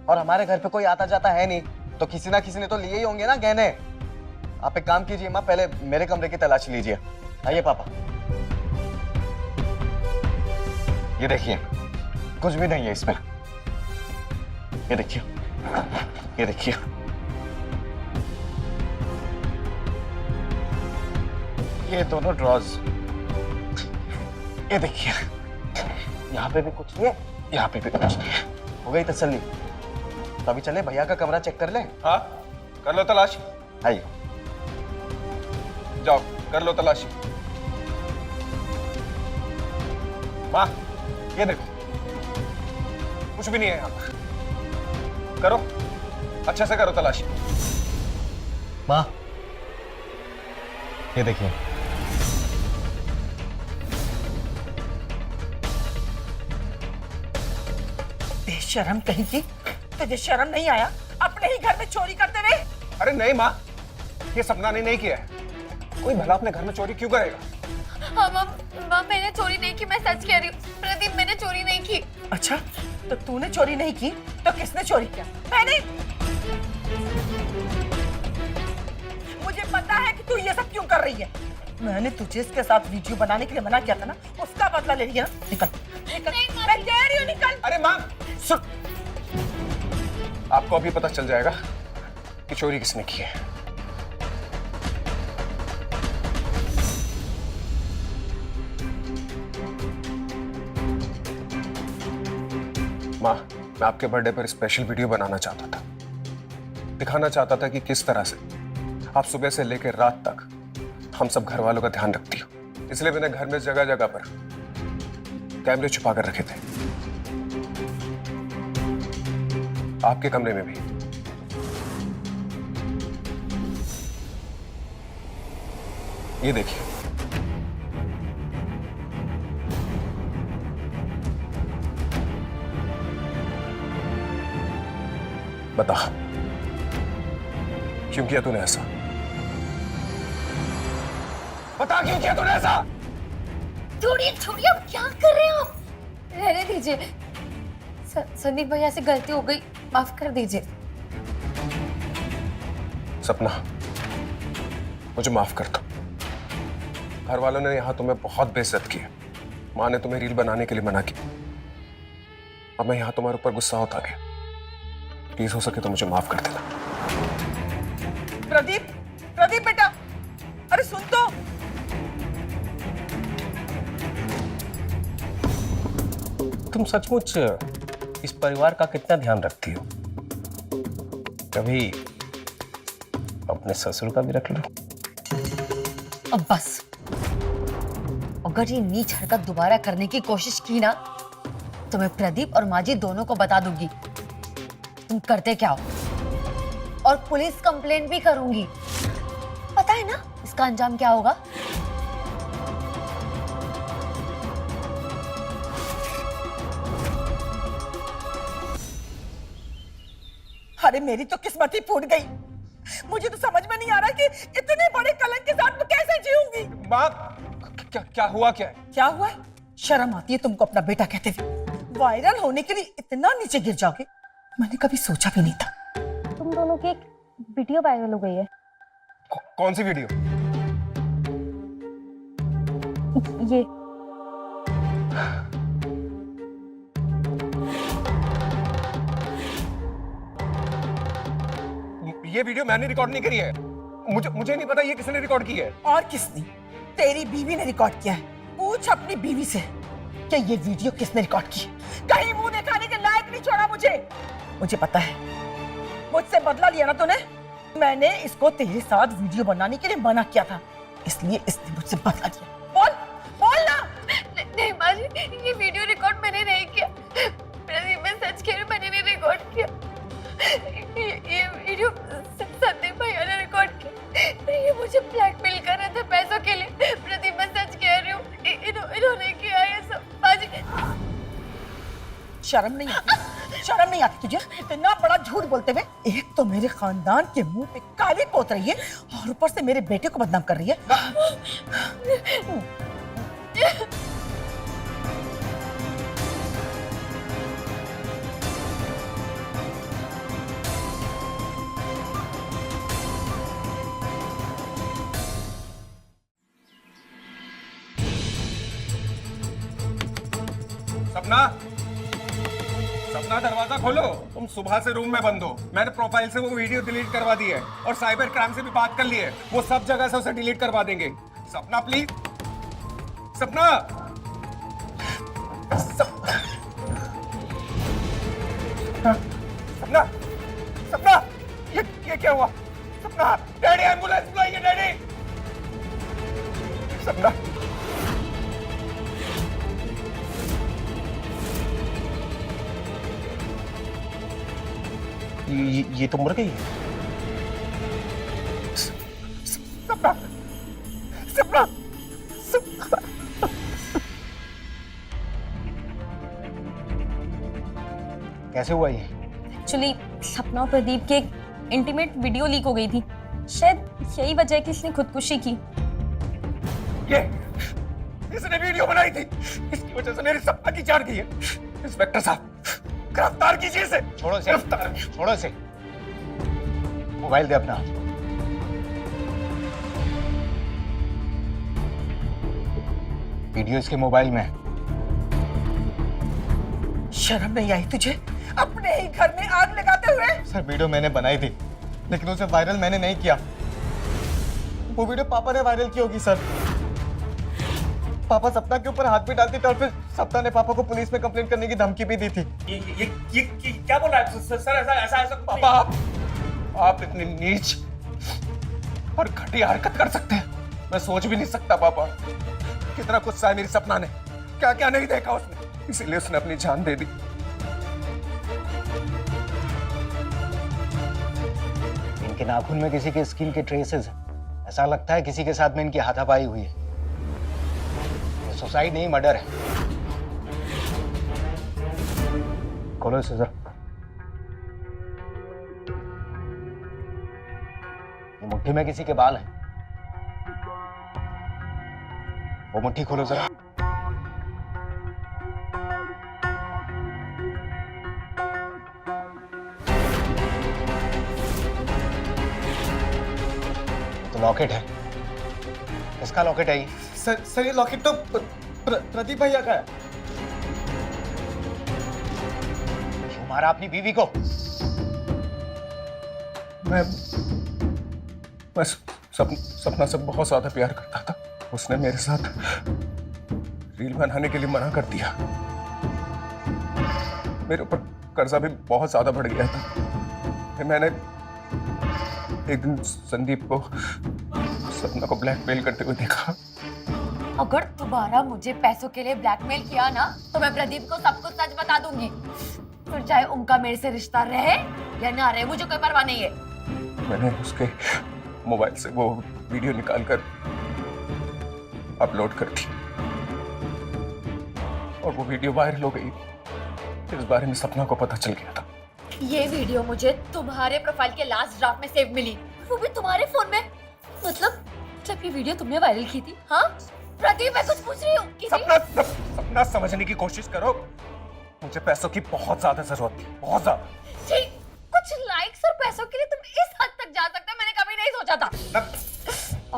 और हमारे घर पे कोई आता जाता है नहीं, तो किसी ना किसी ने तो लिए ही होंगे ना गहने। आप एक काम कीजिए माँ, पहले मेरे कमरे की तलाशी लीजिए। आइए पापा। ये देखिए, कुछ भी नहीं है इसमें। ये देखिए, ये देखिए। ये दोनों ड्रॉज, ये देखिए, यहाँ पे भी कुछ नहीं है, यहाँ पे भी कुछ नहीं है। हो गई तसल्ली? तो अभी चले भैया का कमरा चेक कर ले। हाँ, कर लो तलाशी। आइए। जाओ, कर लो तलाशी। माँ, ये देखो, कुछ भी नहीं है यहाँ पर। करो, अच्छे से करो तलाशी। माँ, ये देखिए। बेशरम कहीं की, तुझे शर्म नहीं आया? अपने ही घर में चोरी करते रहे। अरे नहीं माँ, ये सपना ने नहीं किया है। कोई भला अपने घर में चोरी क्यों करेगा? हाँ माँ, मैंने चोरी नहीं की, मैं सच कह रही हूँ। प्रदीप, मैंने चोरी नहीं की। अच्छा, तो तूने चोरी नहीं की तो किसने चोरी किया? मैंने। मुझे पता है कि तू ये सब क्यों कर रही है। मैंने तुझे इसके साथ वीडियो बनाने के लिए मना किया था ना, उसका बदला ले लिया ना। निकल, निकल, मैं कह रही हूँ निकल। अरे माँ, सुन, आपको अभी पता चल जाएगा कि चोरी किसने की है। माँ, मैं आपके बर्थडे पर स्पेशल वीडियो बनाना चाहता था। दिखाना चाहता था कि किस तरह से आप सुबह से लेकर रात तक हम सब घर वालों का ध्यान रखती हो। इसलिए मैंने घर में जगह जगह पर कैमरे छुपा कर रखे थे, आपके कमरे में भी। ये देखिए, बता, क्यों किया तूने ऐसा? बता, क्यों किया तूने ऐसा? छोड़िए, अब क्या कर रहे हैं आप? रहने दीजिए। संदीप भैया से गलती हो गई, माफ कर दीजिए। सपना, मुझे माफ कर दो। घर वालों ने यहाँ तुम्हें बहुत बेइज्जत की है। माँ ने तुम्हें रील बनाने के लिए मना किया। अब मैं यहाँ तुम्हारे ऊपर गुस्सा होता गया। प्लीज हो सके तो मुझे माफ कर देना। प्रदीप, प्रदीप बेटा, अरे सुन तो। तुम सचमुच इस परिवार का कितना ध्यान रखती हो? कभी अपने ससुर का भी रख लो। अब बस, अगर ये नीच हरकत दोबारा करने की कोशिश की ना, तो मैं प्रदीप और माजी दोनों को बता दूंगी तुम करते क्या हो, और पुलिस कंप्लेंट भी करूंगी। पता है ना इसका अंजाम क्या होगा? अरे मेरी तो किस्मत ही फूट गई। मुझे तो समझ में नहीं आ रहा कि इतने बड़े कलंक के साथ मैं कैसे जीऊंगी। माँ, क्या हुआ? क्या है? क्या हुआ? शर्म आती है तुमको अपना बेटा कहते हुए? वायरल होने के लिए इतना नीचे गिर जाओगे, मैंने कभी सोचा भी नहीं था। तुम दोनों की एक वीडियो वायरल हो गई है। कौन सी वीडियो? ये वीडियो मैंने रिकॉर्ड नहीं करी है। मुझे नहीं पता ये किसने रिकॉर्ड की है। और किसने? तेरी बीवी ने रिकॉर्ड किया है। पूछ अपनी बीवी से कि ये वीडियो किसने रिकॉर्ड की। कहीं मुंह दिखाने के लायक नहीं छोड़ा मुझे। मुझे पता है, मुझसे बदला लिया ना तूने। मैंने इसको तेरे साथ वीडियो बनाने के लिए मना किया था, इसलिए इसने मुझसे बदला लिया। बोल, बोल ना। नहीं माजी, ये वीडियो रिकॉर्ड मैंने नहीं किया। प्रदीप, मैं सच कह रही हूँ, मैंने नहीं रिकॉर्ड किया। ये वीडियो संदीप भैया ने रिकॉर्ड किया। ये मुझे ब्लैकमेल कर रहे थे पैसों के लिए। प्रदीप, मैं सच कह रही हूँ, इन्होंने किया ये सब। माजी, शर्म नहीं आती? शर्म नहीं आती तुझे? इतना बड़ा झूठ बोलते हुए एक तो मेरे खानदान के मुंह पे काली पोत रही है और ऊपर से मेरे बेटे को बदनाम कर रही है। सपना, सपना दरवाजा खोलो। तुम सुबह से रूम में बंद हो। मैंने प्रोफाइल से वो वीडियो डिलीट करवा दी है और साइबर क्राइम से भी बात कर ली है। वो सब जगह से उसे डिलीट करवा देंगे। सपना प्लीज, सपना, सपना, सपना, ये क्या हुआ? सपना, डैडी एम्बुलेंस बुलाइए डैडी। सपना, ये तो मर गई। सपना, सपना, सपना। कैसे हुआ ये? एक्चुअली सपना और प्रदीप की एक इंटीमेट वीडियो लीक हो गई थी। शायद यही वजह है कि इसने खुदकुशी की। ये इसने वीडियो बनाई थी, इसकी वजह से मेरी सपना की जान गई है। इंस्पेक्टर साहब, गिरफ्तार कीजिए इसे। छोड़ो इसे, गिरफ्तार। छोड़ो इसे। मोबाइल दे अपना। वीडियो इसके मोबाइल में है। शर्म नहीं आई तुझे अपने ही घर में आग लगाते हुए? सर वीडियो मैंने बनाई थी लेकिन उसे वायरल मैंने नहीं किया। वो वीडियो पापा ने वायरल की होगी सर। पापा सपना के ऊपर हाथ भी डालते थे और फिर सपना ने पापा को पुलिस में कंप्लेंट करने की धमकी भी दी थी। ये क्या बोल रहा है सर? ऐसा पापा, आप इतनी नीच और घटिया हरकत कर सकते हैं, मैं सोच भी नहीं सकता। पापा, कितना गुस्सा है मेरी सपना ने, क्या क्या नहीं देखा उसने, इसीलिए उसने अपनी जान दे दी। इनके नाखून में किसी के स्किन के ट्रेसेस हैं। ऐसा लगता है किसी के साथ में इनकी हाथापाई हुई है। ये सुसाइड नहीं, मर्डर है। खोलो इसे जरा। ये मुट्ठी में किसी के बाल हैं। वो मुट्ठी खोलो जरा। तो लॉकेट है। किसका लॉकेट है ये? सर ये लॉकेट तो प्रदीप भैया का है। क्यों मारा अपनी बीवी को? मैं सपना से बहुत ज्यादा प्यार करता था। उसने मेरे साथ रील बनाने के लिए मना कर दिया। मेरे ऊपर कर्जा भी बहुत ज्यादा बढ़ गया था। फिर मैंने एक दिन संदीप को सपना को ब्लैकमेल करते हुए देखा। अगर दोबारा मुझे पैसों के लिए ब्लैकमेल किया ना तो मैं प्रदीप को सब कुछ सच बता दूंगी। फिर चाहे उनका मेरे से रिश्ता रहे या ना रहे, मुझे कोई परवाह नहीं है। मैंने उसके मोबाइल से वो वीडियो निकालकर अपलोड कर दी और वो वीडियो वायरल हो गई। इस बारे में सपना को पता चल गया था। ये वीडियो मुझे तुम्हारे प्रोफाइल के लास्ट ड्राफ्ट में सेव मिली, वो भी तुम्हारे फोन में। मतलब जब ये वीडियो तुमने वायरल की थी? हाँ प्रदीप, मैं कुछ पूछ रही हूँ। सपना समझने की कोशिश करो। मुझे पैसों की बहुत ज्यादा जरूरत थी, बहुत ज्यादा। कुछ लाइक्स और पैसों के लिए तुम इस हद तक जा सकते हो, मैंने कभी नहीं सोचा था।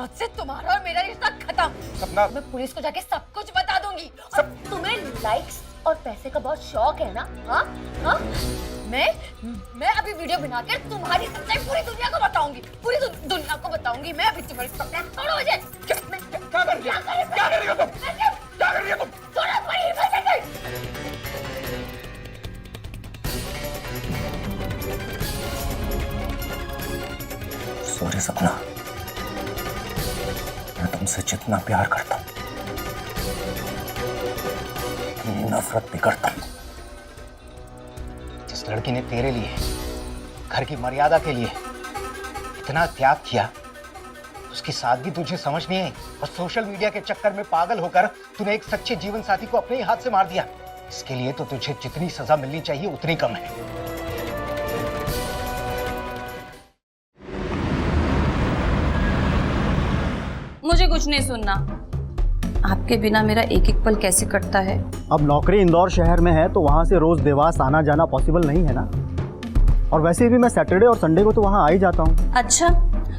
आज से तुम्हारा और मेरा रिश्ता खत्म। सपना, मैं पुलिस को जाके सब कुछ बता दूंगी। और तुम्हें लाइक्स और पैसे का बहुत शौक है ना? हाँ हाँ, मैं अभी वीडियो बनाकर तुम्हारी सच्चाई पूरी दुनिया को बताऊंगी। पूरी दुनिया को बताऊंगी मैं अभी तुम्हारी सपना। छोड़ो मुझे। क्या कर रही हो तुम? क्या कर रही हो तुम? छोड़ो तुम्हारी हिम्मत है। सॉरी सपना, मैं तुमसे जितना प्यार करता हूँ नफरत भी करता हूँ। जिस लड़की ने तेरे लिए, घर की मर्यादा के लिए इतना त्याग किया, उसकी सादगी तुझे समझ नहीं आई और सोशल मीडिया के चक्कर में पागल होकर तूने एक सच्चे जीवन साथी को अपने ही हाथ से मार दिया। इसके लिए तो तुझे जितनी सजा मिलनी चाहिए उतनी कम है। मुझे कुछ नहीं सुनना। आपके बिना मेरा एक एक पल कैसे कटता है। अब नौकरी इंदौर शहर में है तो वहाँ से रोज देवास आना जाना पॉसिबल नहीं है ना। और वैसे भी मैं सैटरडे और संडे को तो वहाँ आ ही जाता हूँ। अच्छा,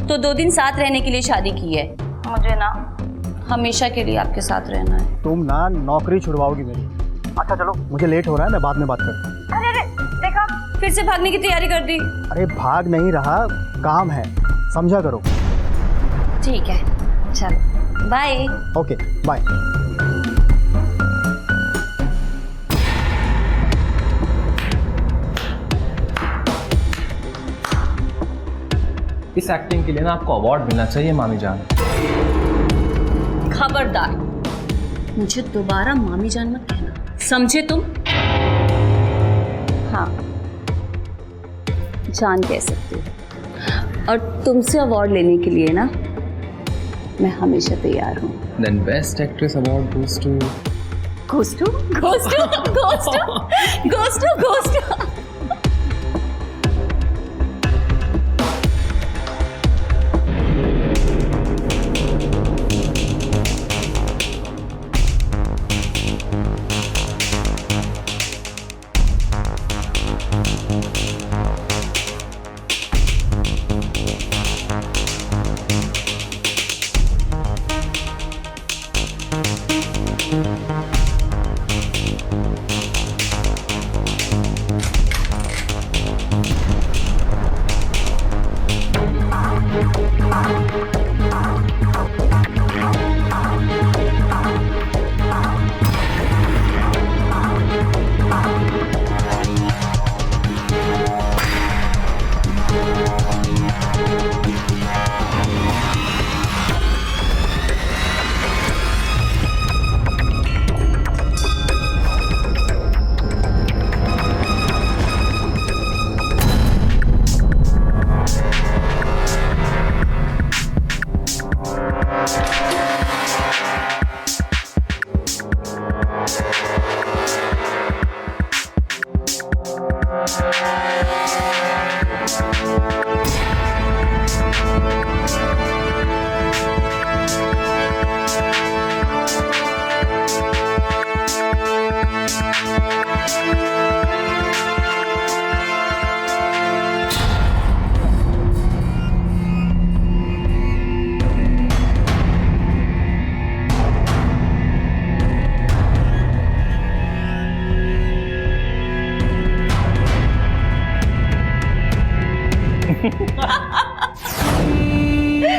तो 2 दिन साथ रहने के लिए शादी की है। मुझे ना हमेशा के लिए आपके साथ रहना है। तुम ना नौकरी छुड़वाओगी मेरी। अच्छा चलो, मुझे लेट हो रहा है, मैं बाद में बात करता हूँ। अरे देखा, फिर से भागने की तैयारी कर दी। अरे भाग नहीं रहा, काम है, समझा करो। ठीक है, चलो बाय। Okay bye. इस एक्टिंग के लिए ना आपको अवार्ड मिलना चाहिए मामी जान। खबरदार, मुझे दोबारा मामी जान मत कहना, समझे तुम? हाँ, जान कह सकते हो। और तुमसे अवार्ड लेने के लिए ना मैं हमेशा तैयार हूँ। Then best actress award goes to ghost.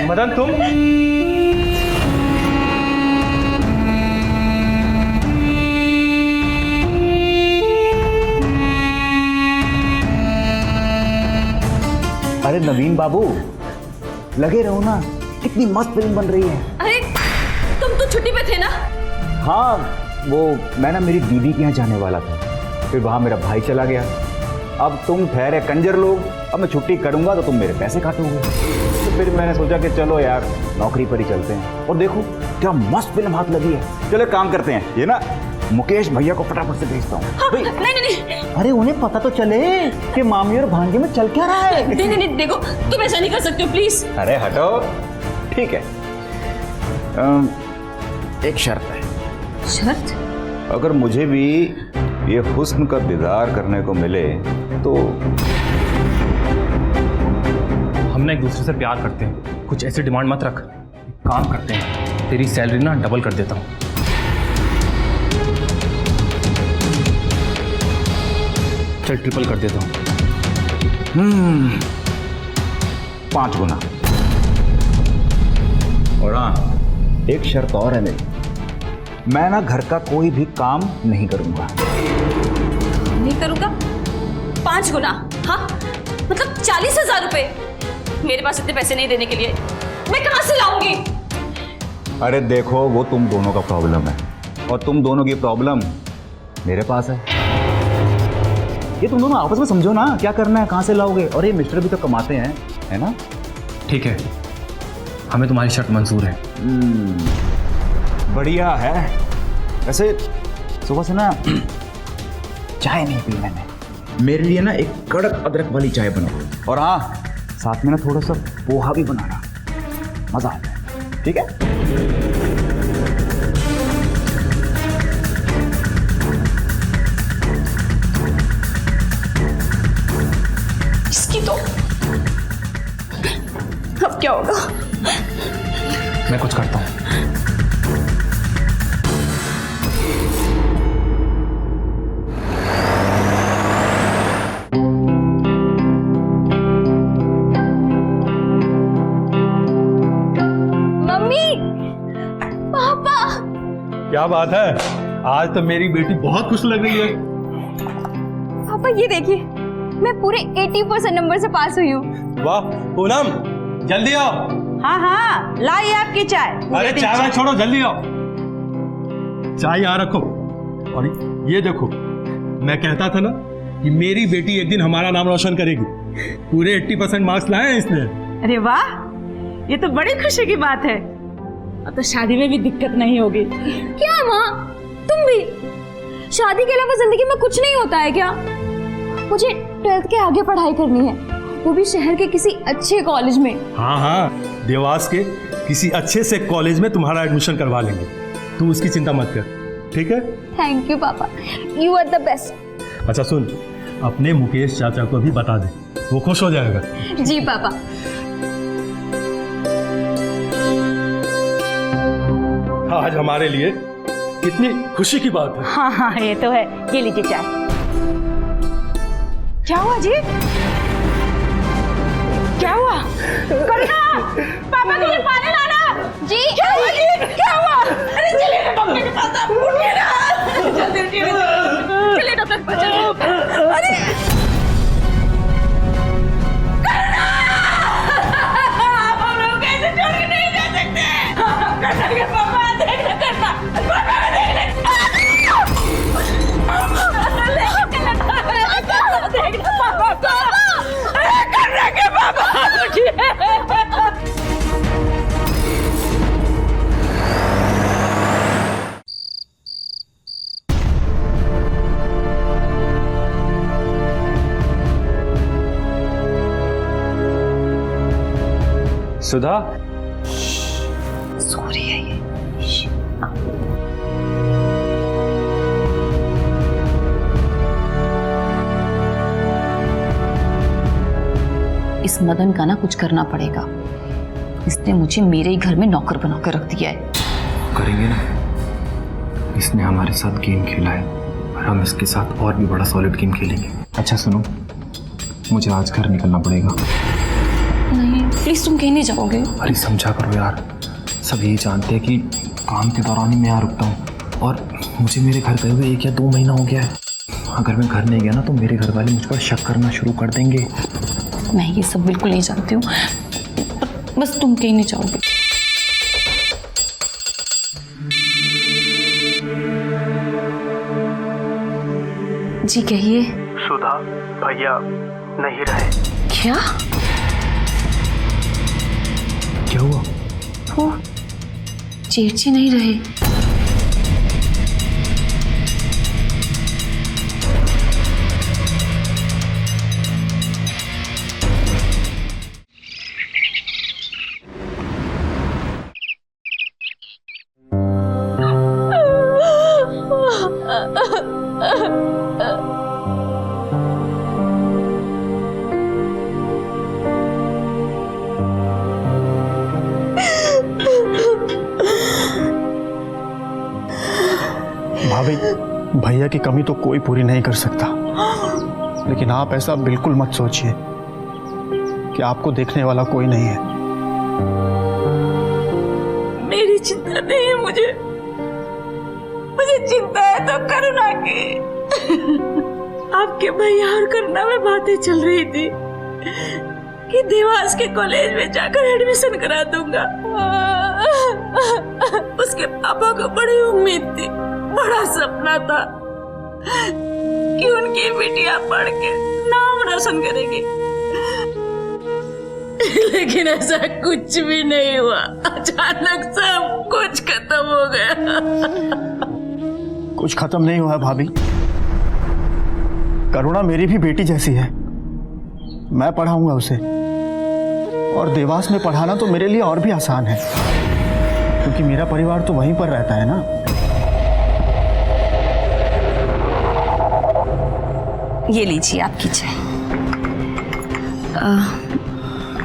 Madan तुम? अरे नवीन बाबू, लगे रहो ना, कितनी मस्त फिल्म बन रही है। अरे तुम तो छुट्टी पे थे ना? हाँ, वो मैं ना मेरी दीदी के यहाँ जाने वाला था, फिर वहाँ मेरा भाई चला गया। अब तुम ठहरे कंजर लोग, अब मैं छुट्टी करूँगा तो तुम मेरे पैसे काटोगे। तो फिर मैंने सोचा कि चलो यार नौकरी पर ही चलते हैं। और देखो क्या मस्त फिल्म हाथ लगी है। चलो काम करते हैं, ये ना मुकेश भैया को फटाफट से भेजता हूँ। हाँ, नहीं। अरे उन्हें पता तो चले कि मामी और भांजे में चल क्या रहा है। नहीं, देखो तुम ऐसा नहीं कर सकते हो, प्लीज। अरे हटो, ठीक है। एक शर्त है। शर्त? अगर मुझे भी ये हुस्न का दीदार करने को मिले तो। हम ना एक दूसरे से प्यार करते हैं, कुछ ऐसी डिमांड मत रख। काम करते हैं, तेरी सैलरी ना डबल कर देता हूँ। चल ट्रिपल कर देता हूँ। 5 गुना। और हाँ, एक शर्त और है मेरी, मैं ना घर का कोई भी काम नहीं करूंगा। नहीं करूंगा? 5 गुना? हाँ, मतलब 40,000 रुपए। मेरे पास इतने पैसे नहीं देने के लिए, मैं कहां से लाऊंगी? अरे देखो, वो तुम दोनों का प्रॉब्लम है और तुम दोनों की प्रॉब्लम मेरे पास है। ये तुम दोनों आपस में समझो ना, क्या करना है, कहाँ से लाओगे। और ये मिस्टर भी तो कमाते हैं, है ना? ठीक है, हमें तुम्हारी शर्त मंजूर है। बढ़िया है। वैसे सुबह से ना चाय नहीं पी मैंने। मेरे लिए ना एक कड़क अदरक वाली चाय बनाओ, और हाँ साथ में ना थोड़ा सा पोहा भी बनाना, मजा आ जाए। ठीक है? इसकी तो अब क्या होगा? मैं कुछ करता हूँ। मम्मी, पापा। क्या बात है, आज तो मेरी बेटी बहुत खुश लग रही है। पापा ये देखिए, मैं पूरे 80% नंबर से पास हुई हूँ। वाह पूनम, जल्दी आओ। हाँ हाँ, लाई आपकी चाय। अरे चाय वाय छोड़ो, जल्दी आओ। चाय यहाँ रखो। और ये देखो, मैं कहता था ना कि मेरी बेटी एक दिन हमारा नाम रोशन करेगी। पूरे 80% मार्क्स लाए हैं इसने। अरे वाह, ये तो बड़ी खुशी की बात है। अब तो शादी में भी दिक्कत नहीं होगी। क्या है माँ, तुम भी? शादी के अलावा जिंदगी में कुछ नहीं होता है क्या? मुझे 12th के आगे पढ़ाई करनी है, वो भी शहर के किसी अच्छे कॉलेज में। हाँ हाँ, देवास के किसी अच्छे से कॉलेज में तुम्हारा एडमिशन करवा लेंगे। तू उसकी चिंता मत कर, ठीक है? थैंक यू पापा, यू आर द बेस्ट। अच्छा सुन, अपने मुकेश चाचा को भी बता दे, वो खुश हो जाएगा। जी पापा। आज हमारे लिए कितनी खुशी की बात है। हाँ हाँ, ये तो है। ये लीजिए चाय। क्या हुआ जी? क्या हुआ? करुणा, पापा के लिए पानी लाना। जी क्या हुआ जी? क्या हुआ? अरे चलिए डॉक्टर के पास, आप उठिए ना। जल्दी उठिए, चलिए डॉक्टर के पास चलिए। अरे करुणा, आप हम लोग कैसे छोड़ के नहीं जा सकते? करुणा के पापा, देखना करना, पापा को देखना। देखना पापा को। अरे करुणा के पापा, उठिए। सुधा, सॉरी है ये। इस मदन का ना कुछ करना पड़ेगा। इसने मुझे मेरे ही घर में नौकर बना कर रख दिया है। करेंगे ना, इसने हमारे साथ गेम खेला है और हम इसके साथ और भी बड़ा सॉलिड गेम खेलेंगे। अच्छा सुनो, मुझे आज घर निकलना पड़ेगा। नहीं प्लीज, तुम कहीं नहीं जाओगे। अरे समझा करो यार, सब यही जानते हैं कि काम के दौरान ही मैं यहाँ रुकता हूँ, और मुझे मेरे घर गए हुए 1 या 2 महीना हो गया है। अगर मैं घर नहीं गया ना तो मेरे घर वाले मुझ पर शक करना शुरू कर देंगे। मैं ये सब बिल्कुल नहीं जानती हूँ, बस तुम कहीं नहीं जाओगे। जी कहिए। सुधा, भैया नहीं रहे। क्या? क्या हुआ? वो जेठ जी नहीं रहे। भाभी, भैया की कमी तो कोई पूरी नहीं कर सकता, लेकिन आप ऐसा बिल्कुल मत सोचिए कि आपको देखने वाला कोई नहीं है। मेरी चिंता नहीं है, मुझे चिंता है तो करुणा की। आपके भैया और करुणा में बातें चल रही थी कि देवास के कॉलेज में जाकर एडमिशन करा दूंगा। उसके पापा को बड़ी उम्मीद थी, बड़ा सपना था कि उनकी बेटियां पढ़ के नाम रोशन करेगी, लेकिन ऐसा कुछ भी नहीं हुआ। अचानक सब कुछ खत्म हो गया। कुछ खत्म नहीं हुआ भाभी, करुणा मेरी भी बेटी जैसी है, मैं पढ़ाऊंगा उसे। और देवास में पढ़ाना तो मेरे लिए और भी आसान है, क्योंकि मेरा परिवार तो वहीं पर रहता है ना। ये लीजिए आपकी चाय।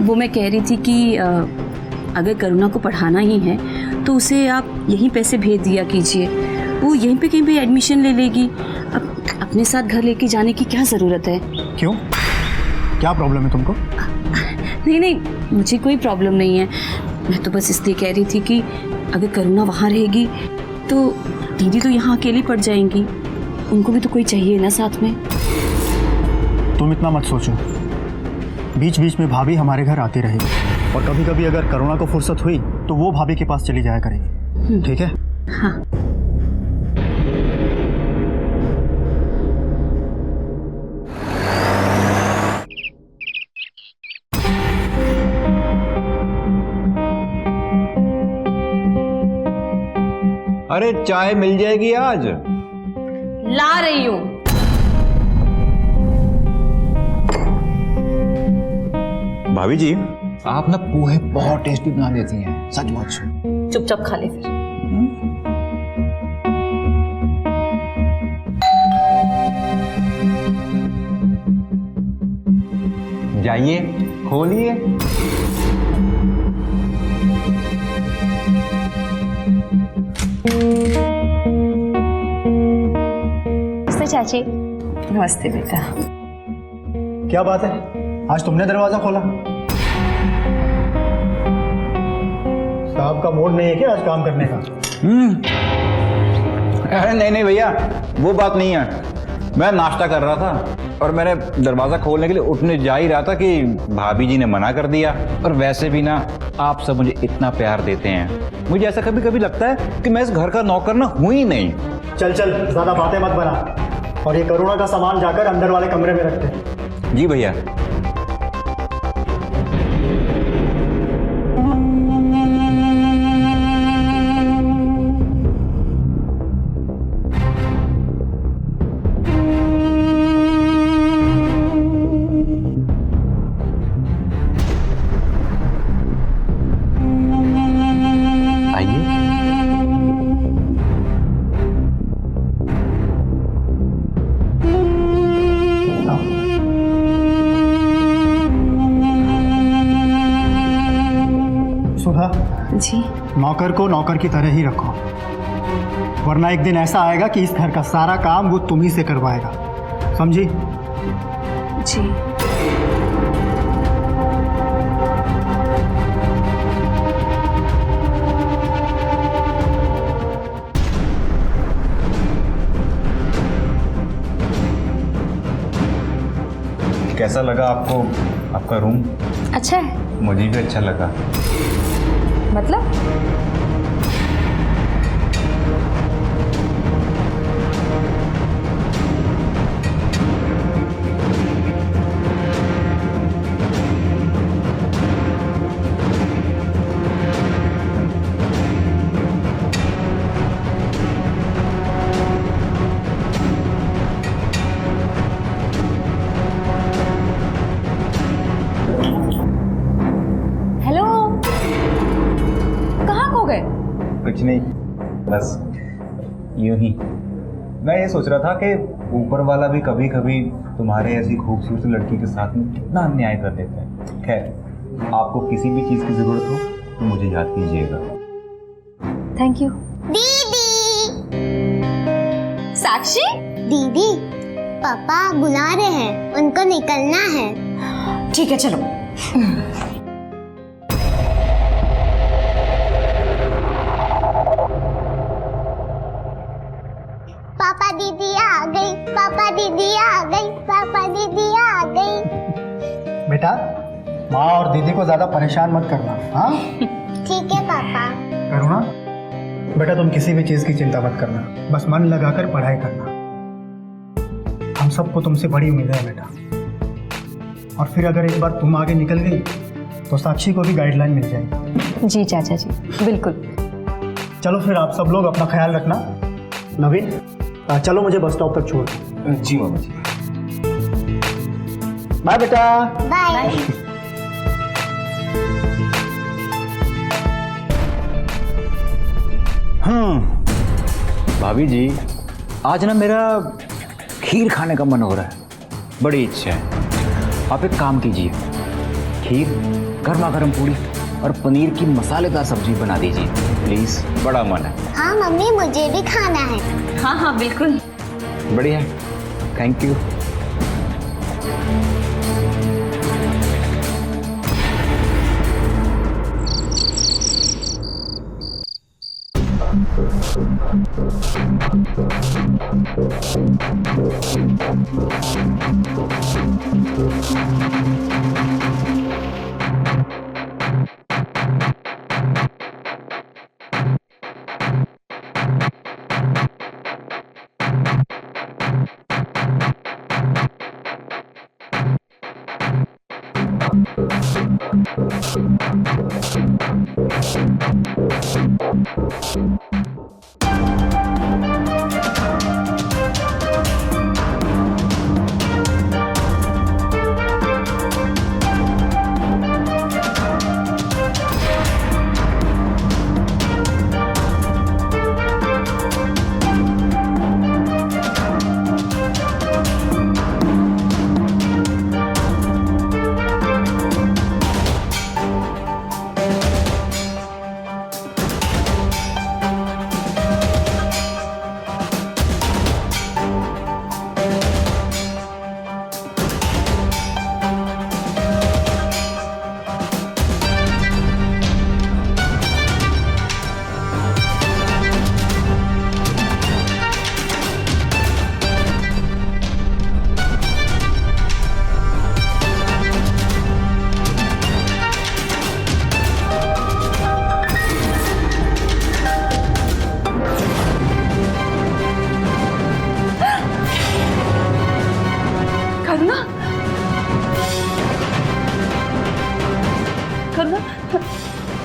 वो मैं कह रही थी कि अगर करुणा को पढ़ाना ही है तो उसे आप यहीं पैसे भेज दिया कीजिए, वो यहीं पे कहीं भी एडमिशन ले लेगी। अब अपने साथ घर लेके जाने की क्या ज़रूरत है? क्यों, क्या प्रॉब्लम है तुमको? नहीं नहीं, मुझे कोई प्रॉब्लम नहीं है। मैं तो बस इसलिए कह रही थी कि अगर करुणा वहाँ रहेगी तो दीदी तो यहाँ अकेली पड़ जाएंगी, उनको भी तो कोई चाहिए ना साथ में। तुम इतना मत सोचो, बीच बीच में भाभी हमारे घर आती रहेगी, और कभी कभी अगर करुणा को फुर्सत हुई तो वो भाभी के पास चली जाया करेगी, ठीक है? हाँ। अरे चाय मिल जाएगी आज। ला रही हूँ। भाभी जी, आप ना पोहे बहुत टेस्टी बना देती हैं, सचमुच। चुपचाप खा ले फिर। जाइए खोलिए। नमस्ते चाची। नमस्ते बेटा। क्या बात है, आज तुमने दरवाजा खोला? साहब का मूड नहीं है क्या आज काम करने का? अरे नहीं नहीं भैया, वो बात नहीं है। मैं नाश्ता कर रहा था और मैंने दरवाजा खोलने के लिए उठने जा ही रहा था कि भाभी जी ने मना कर दिया। और वैसे भी ना आप सब मुझे इतना प्यार देते हैं, मुझे ऐसा कभी कभी लगता है कि मैं इस घर का नौकर ना हूं ही नहीं। चल चल, ज्यादा बातें मत बना, और ये करुणा का सामान जाकर अंदर वाले कमरे में रखते। जी भैया। सुधा जी। नौकर को नौकर की तरह ही रखो, वरना एक दिन ऐसा आएगा कि इस घर का सारा काम वो तुम ही से करवाएगा, समझी? जी। कैसा लगा आपको आपका रूम? अच्छा है। मुझे भी अच्छा लगा। मतलब? हेलो, कहाँ खो गए? कुछ नहीं, बस यूं ही। मैं ये सोच रहा था कि ऊपर वाला भी कभी कभी तुम्हारे ऐसी खूबसूरत लड़की के साथ में कितना अन्याय कर देता है। खैर, आपको किसी भी चीज़ की ज़रूरत हो तो मुझे याद कीजिएगा। Thank you. दीदी, साक्षी, दीदी, पापा बुला रहे हैं, उनको निकलना है। ठीक है चलो। पापा दीदी आ गई, पापा दीदी आ गई, पापा दीदी आ गई। बेटा, माँ और दीदी को ज्यादा परेशान मत करना, हाँ? ठीक है पापा। करुणा, बेटा तुम किसी भी चीज की चिंता मत करना, बस मन लगाकर पढ़ाई करना। हम सबको तुमसे बड़ी उम्मीद है बेटा, और फिर अगर एक बार तुम आगे निकल गई तो साक्षी को भी गाइडलाइन मिल जाएगी। जी चाचा जी, बिल्कुल। चलो फिर आप सब लोग अपना ख्याल रखना। नवीन, चलो मुझे बस स्टॉप तक छोड़। जी मामा जी। बाय बेटा। बाय। भाभी जी, आज ना मेरा खीर खाने का मन हो रहा है, बड़ी इच्छा है। आप एक काम कीजिए, खीर, गर्मा गर्म पूड़ी और पनीर की मसालेदार सब्जी बना दीजिए प्लीज, बड़ा मन है। हाँ मम्मी, मुझे भी खाना है। हाँ हाँ बिल्कुल। बढ़िया, थैंक यू।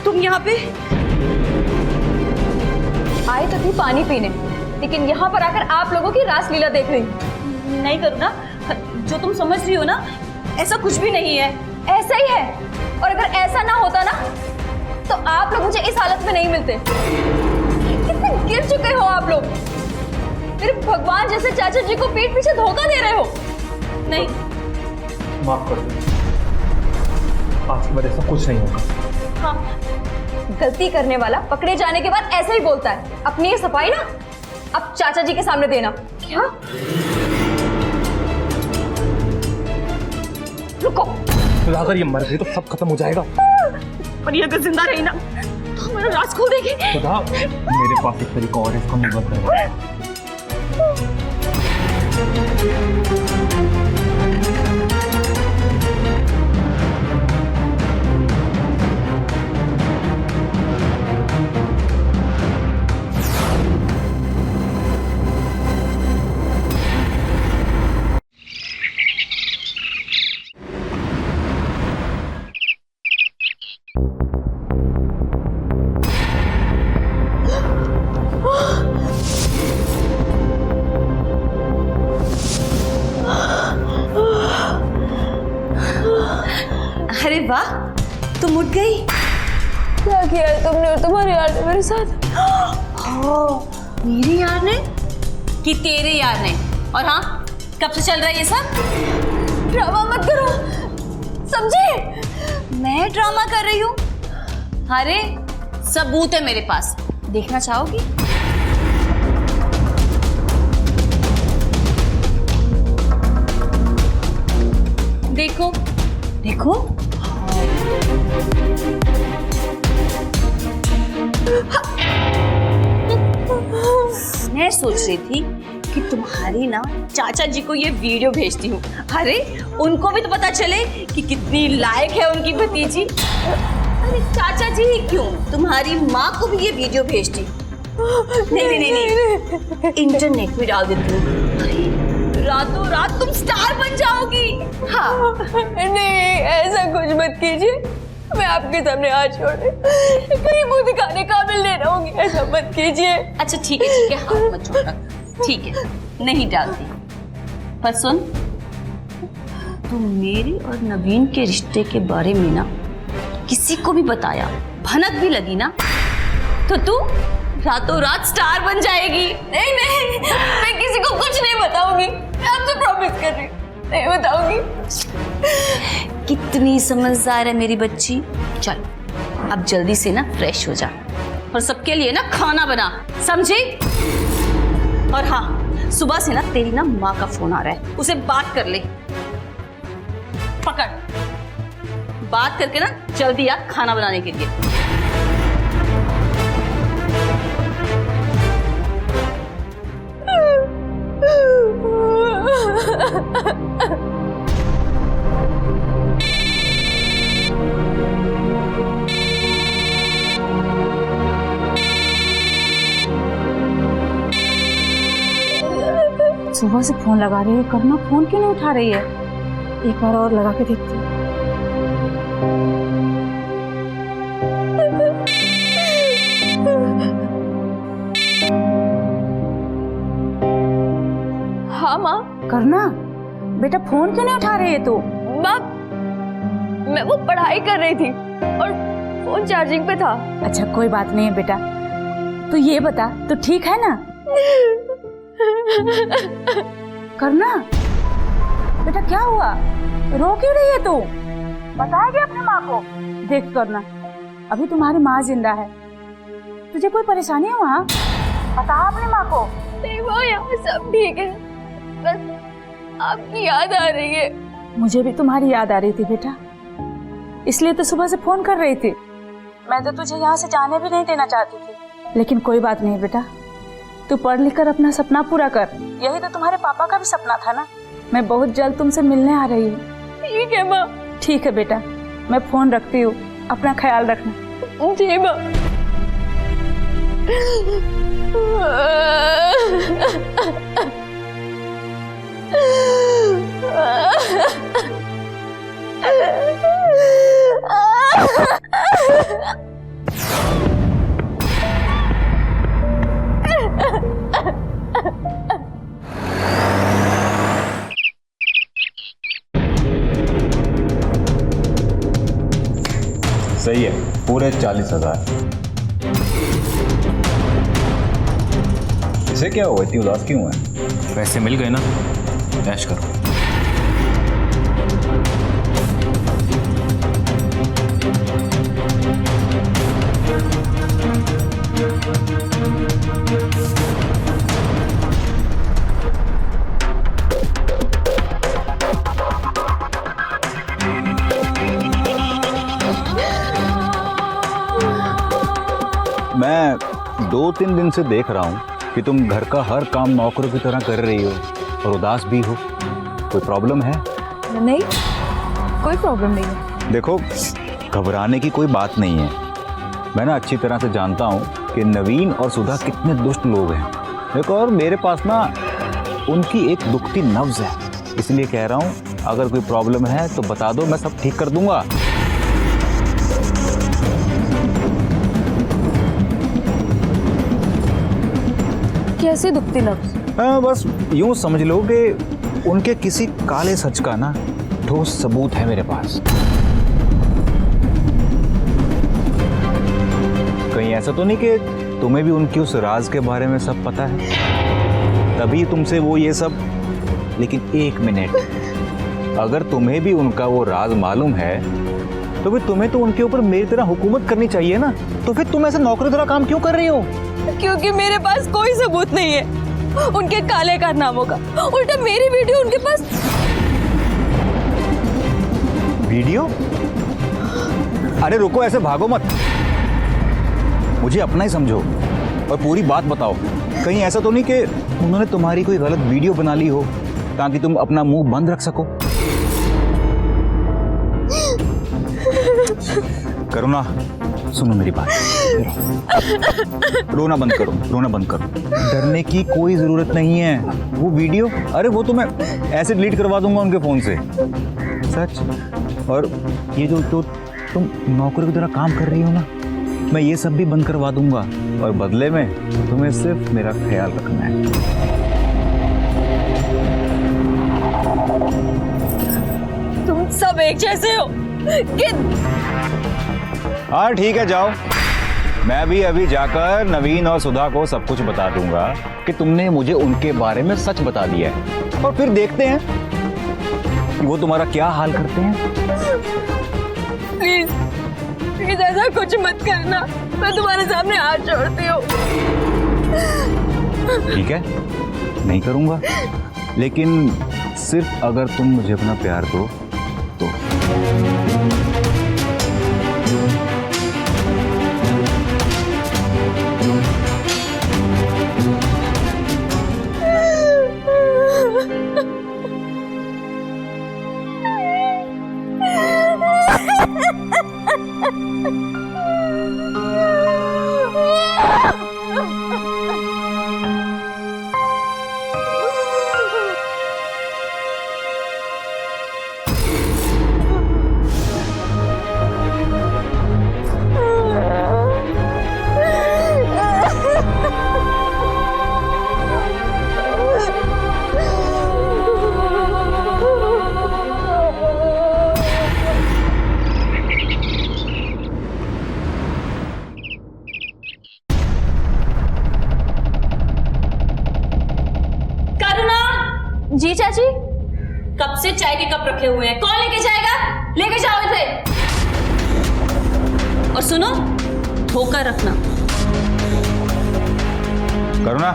तुम यहाँ पे आए तो थी पानी पीने, लेकिन यहाँ पर आकर आप लोगों की रासलीला देख रही। नहीं करुणा, जो तुम समझ रही हो ना, ऐसा कुछ भी नहीं है। ऐसा ही है, और अगर ऐसा ना होता ना तो आप लोग मुझे इस हालत में नहीं मिलते। कितने गिर चुके हो आप लोग। मेरे भगवान जैसे चाचा जी को पीठ पीछे धोखा दे रहे हो। नहीं, माफ कर दो, आज के बाद ऐसा कुछ नहीं होगा। हाँ, गलती करने वाला पकड़े जाने के बाद ऐसे ही बोलता है। अपनी ये सफाई ना अब चाचा जी के सामने देना। क्या? रुको, तो अगर ये मर गई तो सब खत्म हो जाएगा। पर ये अगर जिंदा रही ना तो हमारा राज खो देगी। खुदा, मेरे पास एक तरीका और है इसका मुंह बंद करने का। अरे वाह, तुम उठ गई। क्या किया है तुमने और तुम्हारे यार ने मेरे साथ? मेरे यार ने कि तेरे यार ने? और हाँ, कब से चल रहा है ये सब? ड्रामा मत करो, समझे? मैं ड्रामा कर रही हूँ? अरे सबूत है मेरे पास, देखना चाहोगी? देखो देखो। मैं सोच रही थी कि तुम्हारी ना चाचा जी को ये वीडियो भेजती हूँ। अरे उनको भी तो पता चले कि कितनी लायक है उनकी भतीजी। अरे चाचा जी ही क्यों, तुम्हारी माँ को भी ये वीडियो भेजती। नहीं नहीं नहीं, नहीं। इंटरनेट में डाल देती हूँ, रातों रात तुम स्टार बन जाओगी। हाँ। नहीं, ऐसा कुछ मत कीजिए। मैं आपके सामने हाथ छोड़ कहीं मुंह दिखाने काबिल नहीं रहूंगी। ऐसा मत कीजिए। अच्छा ठीक है, हाथ मत छोड़ना। ठीक है, नहीं डालती। पर सुन, तो मेरे और नवीन के रिश्ते के बारे में ना किसी को भी बताया, भनक भी लगी ना, तो तू रातों रात स्टार बन जाएगी। नहीं नहीं, मैं किसी को कुछ नहीं बताऊंगी, मैं आपसे प्रॉमिस कर रही हूँ, नहीं बताऊंगी। कितनी समझदार है मेरी बच्ची। चल अब जल्दी से ना फ्रेश हो जा और सबके लिए ना खाना बना, समझी? और हाँ, सुबह से ना तेरी ना माँ का फोन आ रहा है, उसे बात कर ले। पकड़, बात करके ना जल्दी आ खाना बनाने के लिए। सुबह से फोन लगा रही है, करना फोन क्यों नहीं उठा रही है? एक बार और लगा के देखती हूँ। हाँ माँ। करना बेटा, फोन क्यों नहीं उठा रही है तू? माँ, मैं वो पढ़ाई कर रही थी और फोन चार्जिंग पे था। अच्छा कोई बात नहीं है बेटा, तू ये बता, तू ठीक है ना? करना बेटा, क्या हुआ? रो क्यों रही है तू? बताएगी अपनी माँ को? देख करना, अभी तुम्हारी माँ जिंदा है, तुझे कोई परेशानी है वहाँ? बता अपनी माँ को। नहीं माँ, यहाँ सब ठीक है, बस आपकी याद आ रही है। मुझे भी तुम्हारी याद आ रही थी बेटा, इसलिए तो सुबह से फोन कर रही थी। मैं तो तुझे यहाँ से जाने भी नहीं देना चाहती थी, लेकिन कोई बात नहीं बेटा, तू पढ़ लिख कर अपना सपना पूरा कर। यही तो तुम्हारे पापा का भी सपना था ना। मैं बहुत जल्द तुमसे मिलने आ रही हूँ। ठीक है माँ। ठीक है बेटा, मैं फोन रखती हूँ, अपना ख्याल रखना। जी माँ। सही है, पूरे 40,000। इसे क्या हुआ, इतनी उदास क्यों है? पैसे मिल गए ना, ऐश करो। मैं 2-3 दिन से देख रहा हूँ कि तुम घर का हर काम नौकरों की तरह कर रही हो और उदास भी हो। कोई प्रॉब्लम है? नहीं, कोई प्रॉब्लम नहीं है। देखो, घबराने की कोई बात नहीं है। मैं ना अच्छी तरह से जानता हूँ कि नवीन और सुधा कितने दुष्ट लोग हैं। देखो, और मेरे पास ना उनकी एक दुखती नब्ज है, इसलिए कह रहा हूँ अगर कोई प्रॉब्लम है तो बता दो, मैं सब ठीक कर दूंगा। कैसे दुखती नब्ज? हाँ, बस यूं समझ लो कि उनके किसी काले सच का ना ठोस सबूत है मेरे पास। कहीं ऐसा तो नहीं कि तुम्हें भी उनकी उस राज के बारे में सब पता है, तभी तुमसे वो ये सब। लेकिन एक मिनट, अगर तुम्हें भी उनका वो राज मालूम है तो फिर तुम्हें तो उनके ऊपर मेरी तरह हुकूमत करनी चाहिए ना। तो फिर तुम ऐसे नौकरी तरह काम क्यों कर रही हो? क्योंकि मेरे पास कोई सबूत नहीं है उनके काले कारनामों का। उल्टा मेरी वीडियो उनके पास। वीडियो? अरे रुको, ऐसे भागो मत, मुझे अपना ही समझो और पूरी बात बताओ। कहीं ऐसा तो नहीं कि उन्होंने तुम्हारी कोई गलत वीडियो बना ली हो ताकि तुम अपना मुंह बंद रख सको? करो ना, सुनो मेरी बात, रोना बंद करो, रोना बंद करो। डरने की कोई जरूरत नहीं है। वो वीडियो, अरे वो तो मैं ऐसे डिलीट करवा दूंगा उनके फोन से, सच। और ये जो तुम नौकरी की तरह काम कर रही हो ना, मैं ये सब भी बंद करवा दूंगा और बदले में तुम्हें सिर्फ मेरा ख्याल रखना है। 1 सब एक जैसे हो। हाँ ठीक है, जाओ। मैं भी अभी जाकर नवीन और सुधा को सब कुछ बता दूंगा कि तुमने मुझे उनके बारे में सच बता दिया है, और फिर देखते हैं कि वो तुम्हारा क्या हाल करते हैं। प्लीज ऐसा कुछ मत करना, मैं तुम्हारे सामने हाथ जोड़ती हूँ। ठीक है, नहीं करूंगा, लेकिन सिर्फ अगर तुम मुझे अपना प्यार दो तो। जी चाची, कब से चाय के कप रखे हुए हैं, कौन लेके जाएगा? लेके जाओ इसे। और सुनो, धोकर रखना। करुणा,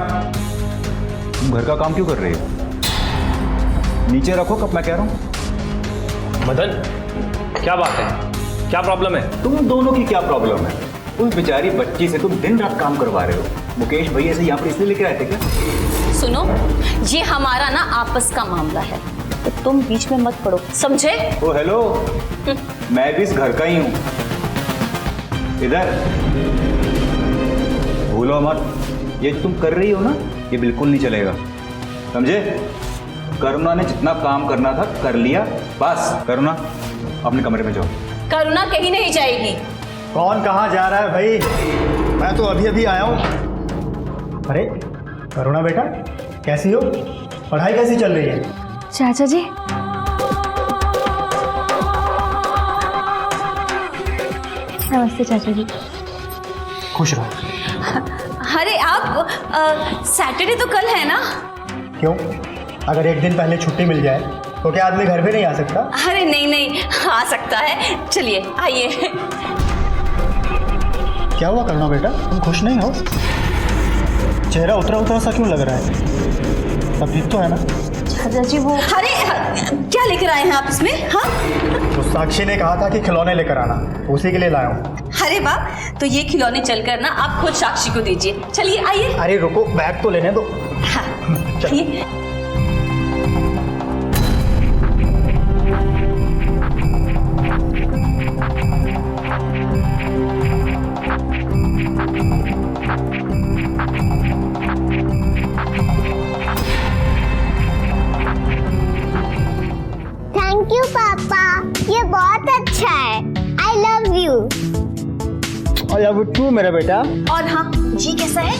तुम घर का काम क्यों कर रही हो? नीचे रखो कप, मैं कह रहा हूं। मदन, क्या बात है? क्या प्रॉब्लम है? तुम दोनों की क्या प्रॉब्लम है? उस बेचारी बच्ची से तुम दिन रात काम करवा रहे हो। मुकेश भैया से यहाँ पर इसलिए लेके आए थे क्या? सुनो, ये हमारा ना आपस का मामला है, तो तुम बीच में मत पड़ो, समझे? ओ हेलो, मैं भी इस घर का ही हूँ। इधर भूलो मत, ये जो तुम कर रही हो ना, ये बिल्कुल नहीं चलेगा, समझे? करुणा ने जितना काम करना था कर लिया, बस। करुणा, अपने कमरे में जाओ। करुणा कहीं नहीं जाएगी। कौन कहाँ जा रहा है भाई? मैं तो अभी अभी आया हूँ। अरे करुणा बेटा, कैसी हो? पढ़ाई कैसी चल रही है? चाचा जी, नमस्ते चाचा जी। खुश रहो। अरे आप सैटरडे तो कल है ना? क्यों? अगर एक दिन पहले छुट्टी मिल जाए तो क्या आदमी घर पे नहीं आ सकता? अरे नहीं नहीं, आ सकता है, चलिए आइए। क्या हुआ करुणा बेटा, तुम खुश नहीं हो? चेहरा उतरा उतरा सा क्यों लग रहा है? सब ठीक तो है ना? चाचा जी वो, अरे क्या लेकर आए हैं आप इसमें? हाँ, तो साक्षी ने कहा था कि खिलौने लेकर आना, उसी के लिए लाया हूँ। अरे वाह, तो ये खिलौने चलकर ना आप खुद साक्षी को दीजिए। चलिए आइए। अरे रुको, बैग तो लेने दो। हाँ, चल। ये थैंक यू पापा, ये बहुत अच्छा है। I love you. और अब तू मेरा बेटा। और हाँ, जी कैसा है?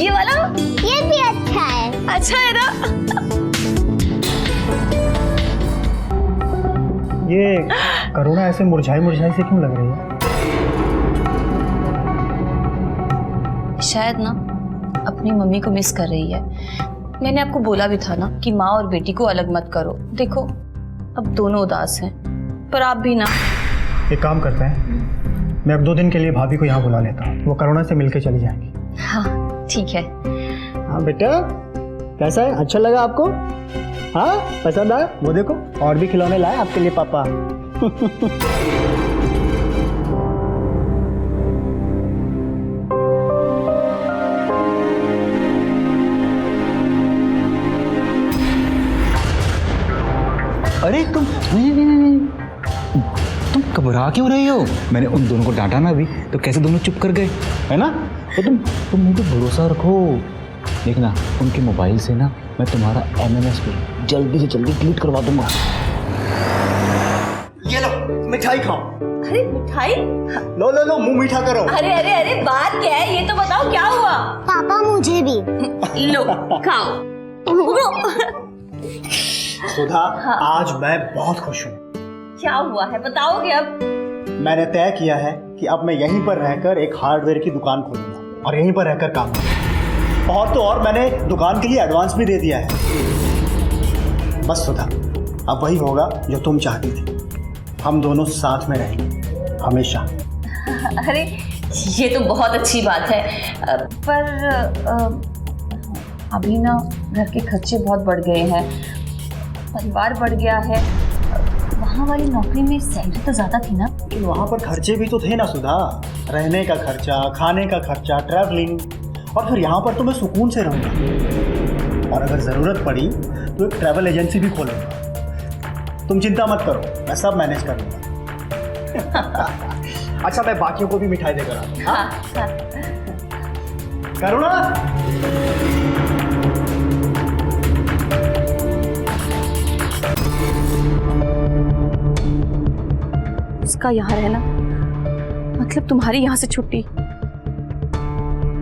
ये वाला? ये भी अच्छा है। अच्छा है ना? ये करुणा ऐसे मुरझाई मुरझाई से क्यों लग रही है? शायद ना अपनी मम्मी को मिस कर रही है। मैंने आपको बोला भी था ना कि माँ और बेटी को अलग मत करो। देखो, अब दोनों उदास हैं, पर आप भी ना। एक काम करते हैं, मैं अब 2 दिन के लिए भाभी को यहाँ बुला लेता हूँ, वो करुणा से मिलके चली जाएंगी। हाँ ठीक है। हाँ बेटा, कैसा है? अच्छा लगा आपको? हाँ, पसंद आया? वो देखो, और भी खिलौने लाए आपके लिए पापा। अरे तुम तुम घबरा क्यों रही हो? मैंने उन दोनों को डांटा ना भी, तो कैसे दोनों चुप कर गए, है ना? तो तुम मुझे भरोसा रखो। देखना, उनके मोबाइल से ना मैं तुम्हारा MMS को जल्दी से जल्दी डिलीट करवा दूंगा। ये लो मिठाई खाओ। अरे मिठाई? लो लो लो, मुंह मीठा करो। अरे अरे अरे, बात क्या है ये तो बताओ, क्या हुआ? पापा मुझे भी। लो खाओ। सुधा, हाँ। आज मैं बहुत खुश हूँ। क्या हुआ है बताओगे अब? मैंने तय किया है कि अब मैं यहीं पर रहकर एक हार्डवेयर की दुकान खोलूंगा और यहीं पर रहकर काम करूंगा। और तो और मैंने दुकान के लिए एडवांस भी दे दिया है। बस सुधा, अब वही होगा जो तुम चाहती थी। हम दोनों साथ में रहेंगे हमेशा। अरे ये तो बहुत अच्छी बात है, पर अभी ना घर के खर्चे बहुत बढ़ गए हैं, परिवार बढ़ गया है। वहाँ वाली नौकरी में सैलरी तो ज़्यादा थी ना। वहाँ पर खर्चे भी तो थे ना सुधा, रहने का खर्चा, खाने का खर्चा, ट्रैवलिंग, और फिर यहाँ पर तो मैं सुकून से रहूँगा। और अगर ज़रूरत पड़ी तो एक ट्रैवल एजेंसी भी खोलूँगा। तुम चिंता मत करो, मैं सब मैनेज कर लूँगा। अच्छा, मैं बाकियों को भी मिठाई देकर आता हूँ। हाँ? करुणा, उसका यहाँ रहना मतलब तुम्हारी यहाँ से छुट्टी।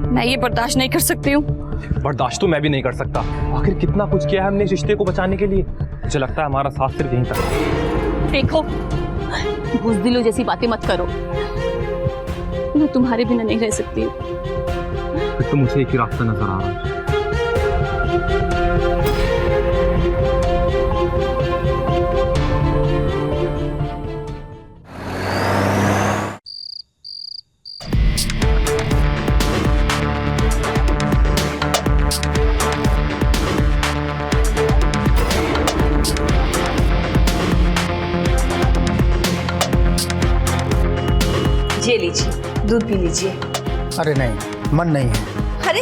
मैं ये बर्दाश्त नहीं कर सकती हूँ। बर्दाश्त तो मैं भी नहीं कर सकता। आखिर कितना कुछ किया है हमने इस रिश्ते को बचाने के लिए। मुझे लगता है हमारा साथ सिर्फ यहीं तक। देखो, बुज़दिलों जैसी बातें मत करो। मैं तुम्हारे बिना नहीं रह सकती हूँ। फिर तो मुझे एक ही रास्ता नजर आ रहा है। ये लीजिए, दूध पी लीजिए। अरे नहीं, मन नहीं है। अरे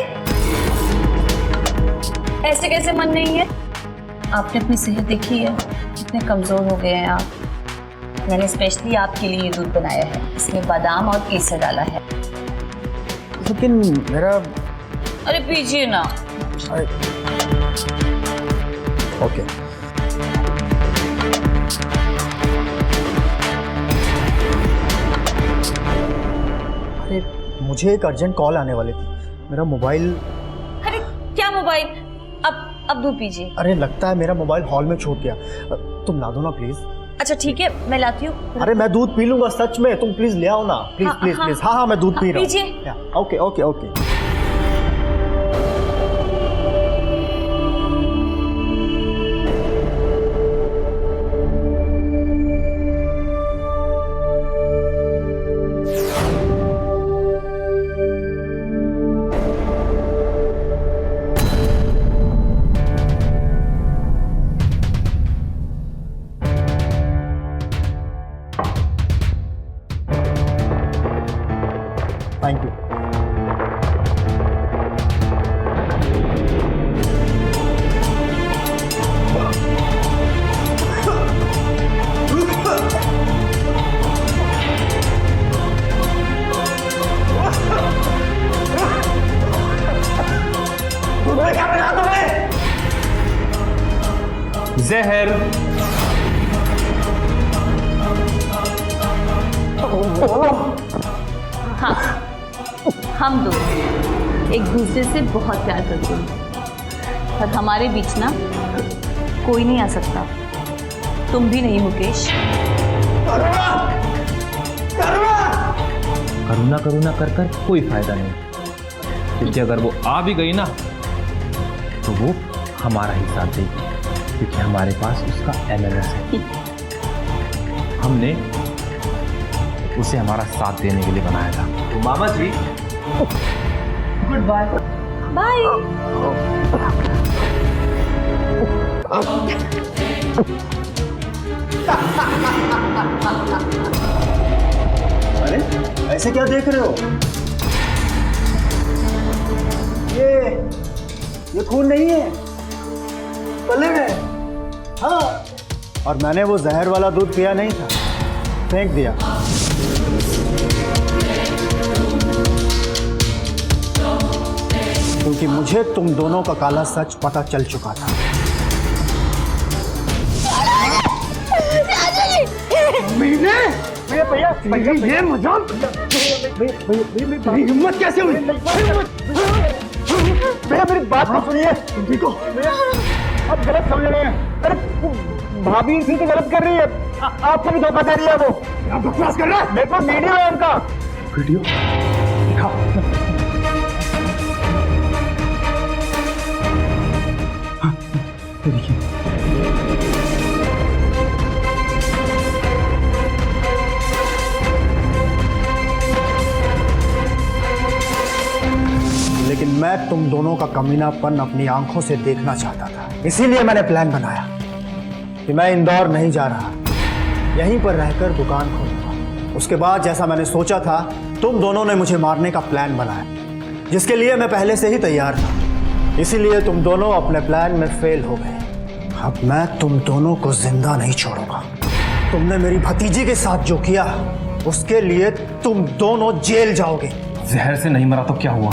ऐसे कैसे मन नहीं है? आपने अपनी सेहत देखी है, कितने कमजोर हो गए हैं आप। मैंने स्पेशली आपके लिए ये दूध बनाया है। इसमें बादाम और केसर डाला है। लेकिन मेरा... अरे पीजिए ना। ओके। अरे मुझे एक अर्जेंट कॉल आने वाली थी, मेरा मोबाइल... अरे क्या मोबाइल? अब दूध पीजिए। अरे लगता है मेरा मोबाइल हॉल में छूट गया, तुम ला दो ना प्लीज। अच्छा ठीक है, मैं लाती हूँ। अरे मैं दूध पी लूंगा सच में, तुम प्लीज ले आओ ना, प्लीज हाँ, प्लीज हाँ, प्लीज। हाँ हाँ, मैं दूध पी रहा हूँ। पीजिए। Okay okay okay. Thank you. जहर। हाँ, हम दो एक दूसरे से बहुत प्यार करते हैं, पर हमारे बीच ना कोई नहीं आ सकता। तुम भी नहीं मुकेश। करुणा करुणा कर कर कोई फायदा नहीं, क्योंकि अगर वो आ भी गई ना तो वो हमारा ही साथ देगी, क्योंकि हमारे पास उसका MLS है। हमने उसे हमारा साथ देने के लिए बनाया था। तो मामा जी गुड बाय। बाय। अरे ऐसे क्या देख रहे हो? ये खून नहीं है, पले में। हाँ, और मैंने वो जहर वाला दूध पिया नहीं था, फेंक दिया। क्योंकि मुझे तुम दोनों का काला सच पता चल चुका था। ये मजाक, मेरी हिम्मत कैसे हुई? भैया मेरी बात तो सुनिए, ठीक हो? अब गलत समझ रहे हैं। अरे भाभी इसी तो गलत कर रही है, आपको भी धोखा दे रही है वो। आप बकवास कर रहे हैं, मेरे पास वीडियो है उनका। वीडियो दिखाओ। हाँ, ये देखिए। लेकिन मैं तुम दोनों का कमीनापन अपनी आंखों से देखना चाहता था, इसीलिए मैंने प्लान बनाया कि मैं इंदौर नहीं जा रहा, यहीं पर रहकर दुकान खोलूंगा। उसके बाद जैसा मैंने सोचा था, तुम दोनों ने मुझे मारने का प्लान बनाया, जिसके लिए मैं पहले से ही तैयार था। इसीलिए तुम दोनों अपने प्लान में फेल हो गए। अब मैं तुम दोनों को जिंदा नहीं छोड़ूंगा। तुमने मेरी भतीजी के साथ जो किया, उसके लिए तुम दोनों जेल जाओगे। जहर से नहीं मरा तो क्या हुआ,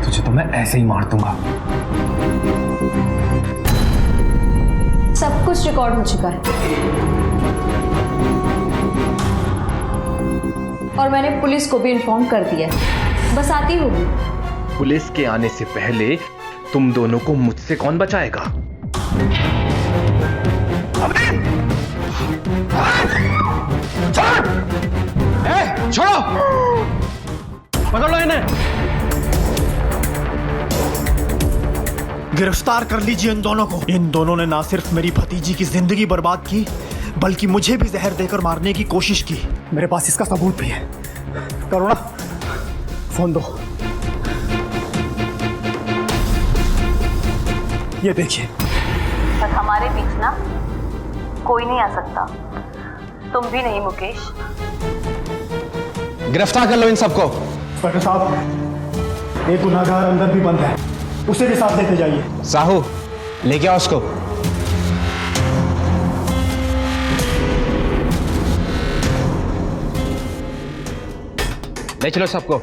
तुझे तो मैं ऐसे ही मार दूंगा। सब कुछ रिकॉर्ड हो चुका है और मैंने पुलिस को भी इन्फॉर्म कर दिया है, बस आती होगी। पुलिस के आने से पहले तुम दोनों को मुझसे कौन बचाएगा? छोड़ो, पकड़ लो इन्हें। गिरफ्तार कर लीजिए इन दोनों को। इन दोनों ने ना सिर्फ मेरी भतीजी की जिंदगी बर्बाद की, बल्कि मुझे भी जहर देकर मारने की कोशिश की। मेरे पास इसका सबूत भी है। करुणा, फोन दो। ये देखिए। बस हमारे बीच ना कोई नहीं आ सकता, तुम भी नहीं मुकेश। गिरफ्तार कर लो इन सबको। इंस्पेक्टर साहब, एक गुनाहगार अंदर भी बंद है, उसे भी साथ लेते जाइए। साहू, लेके आओ उसको। ले चलो सबको।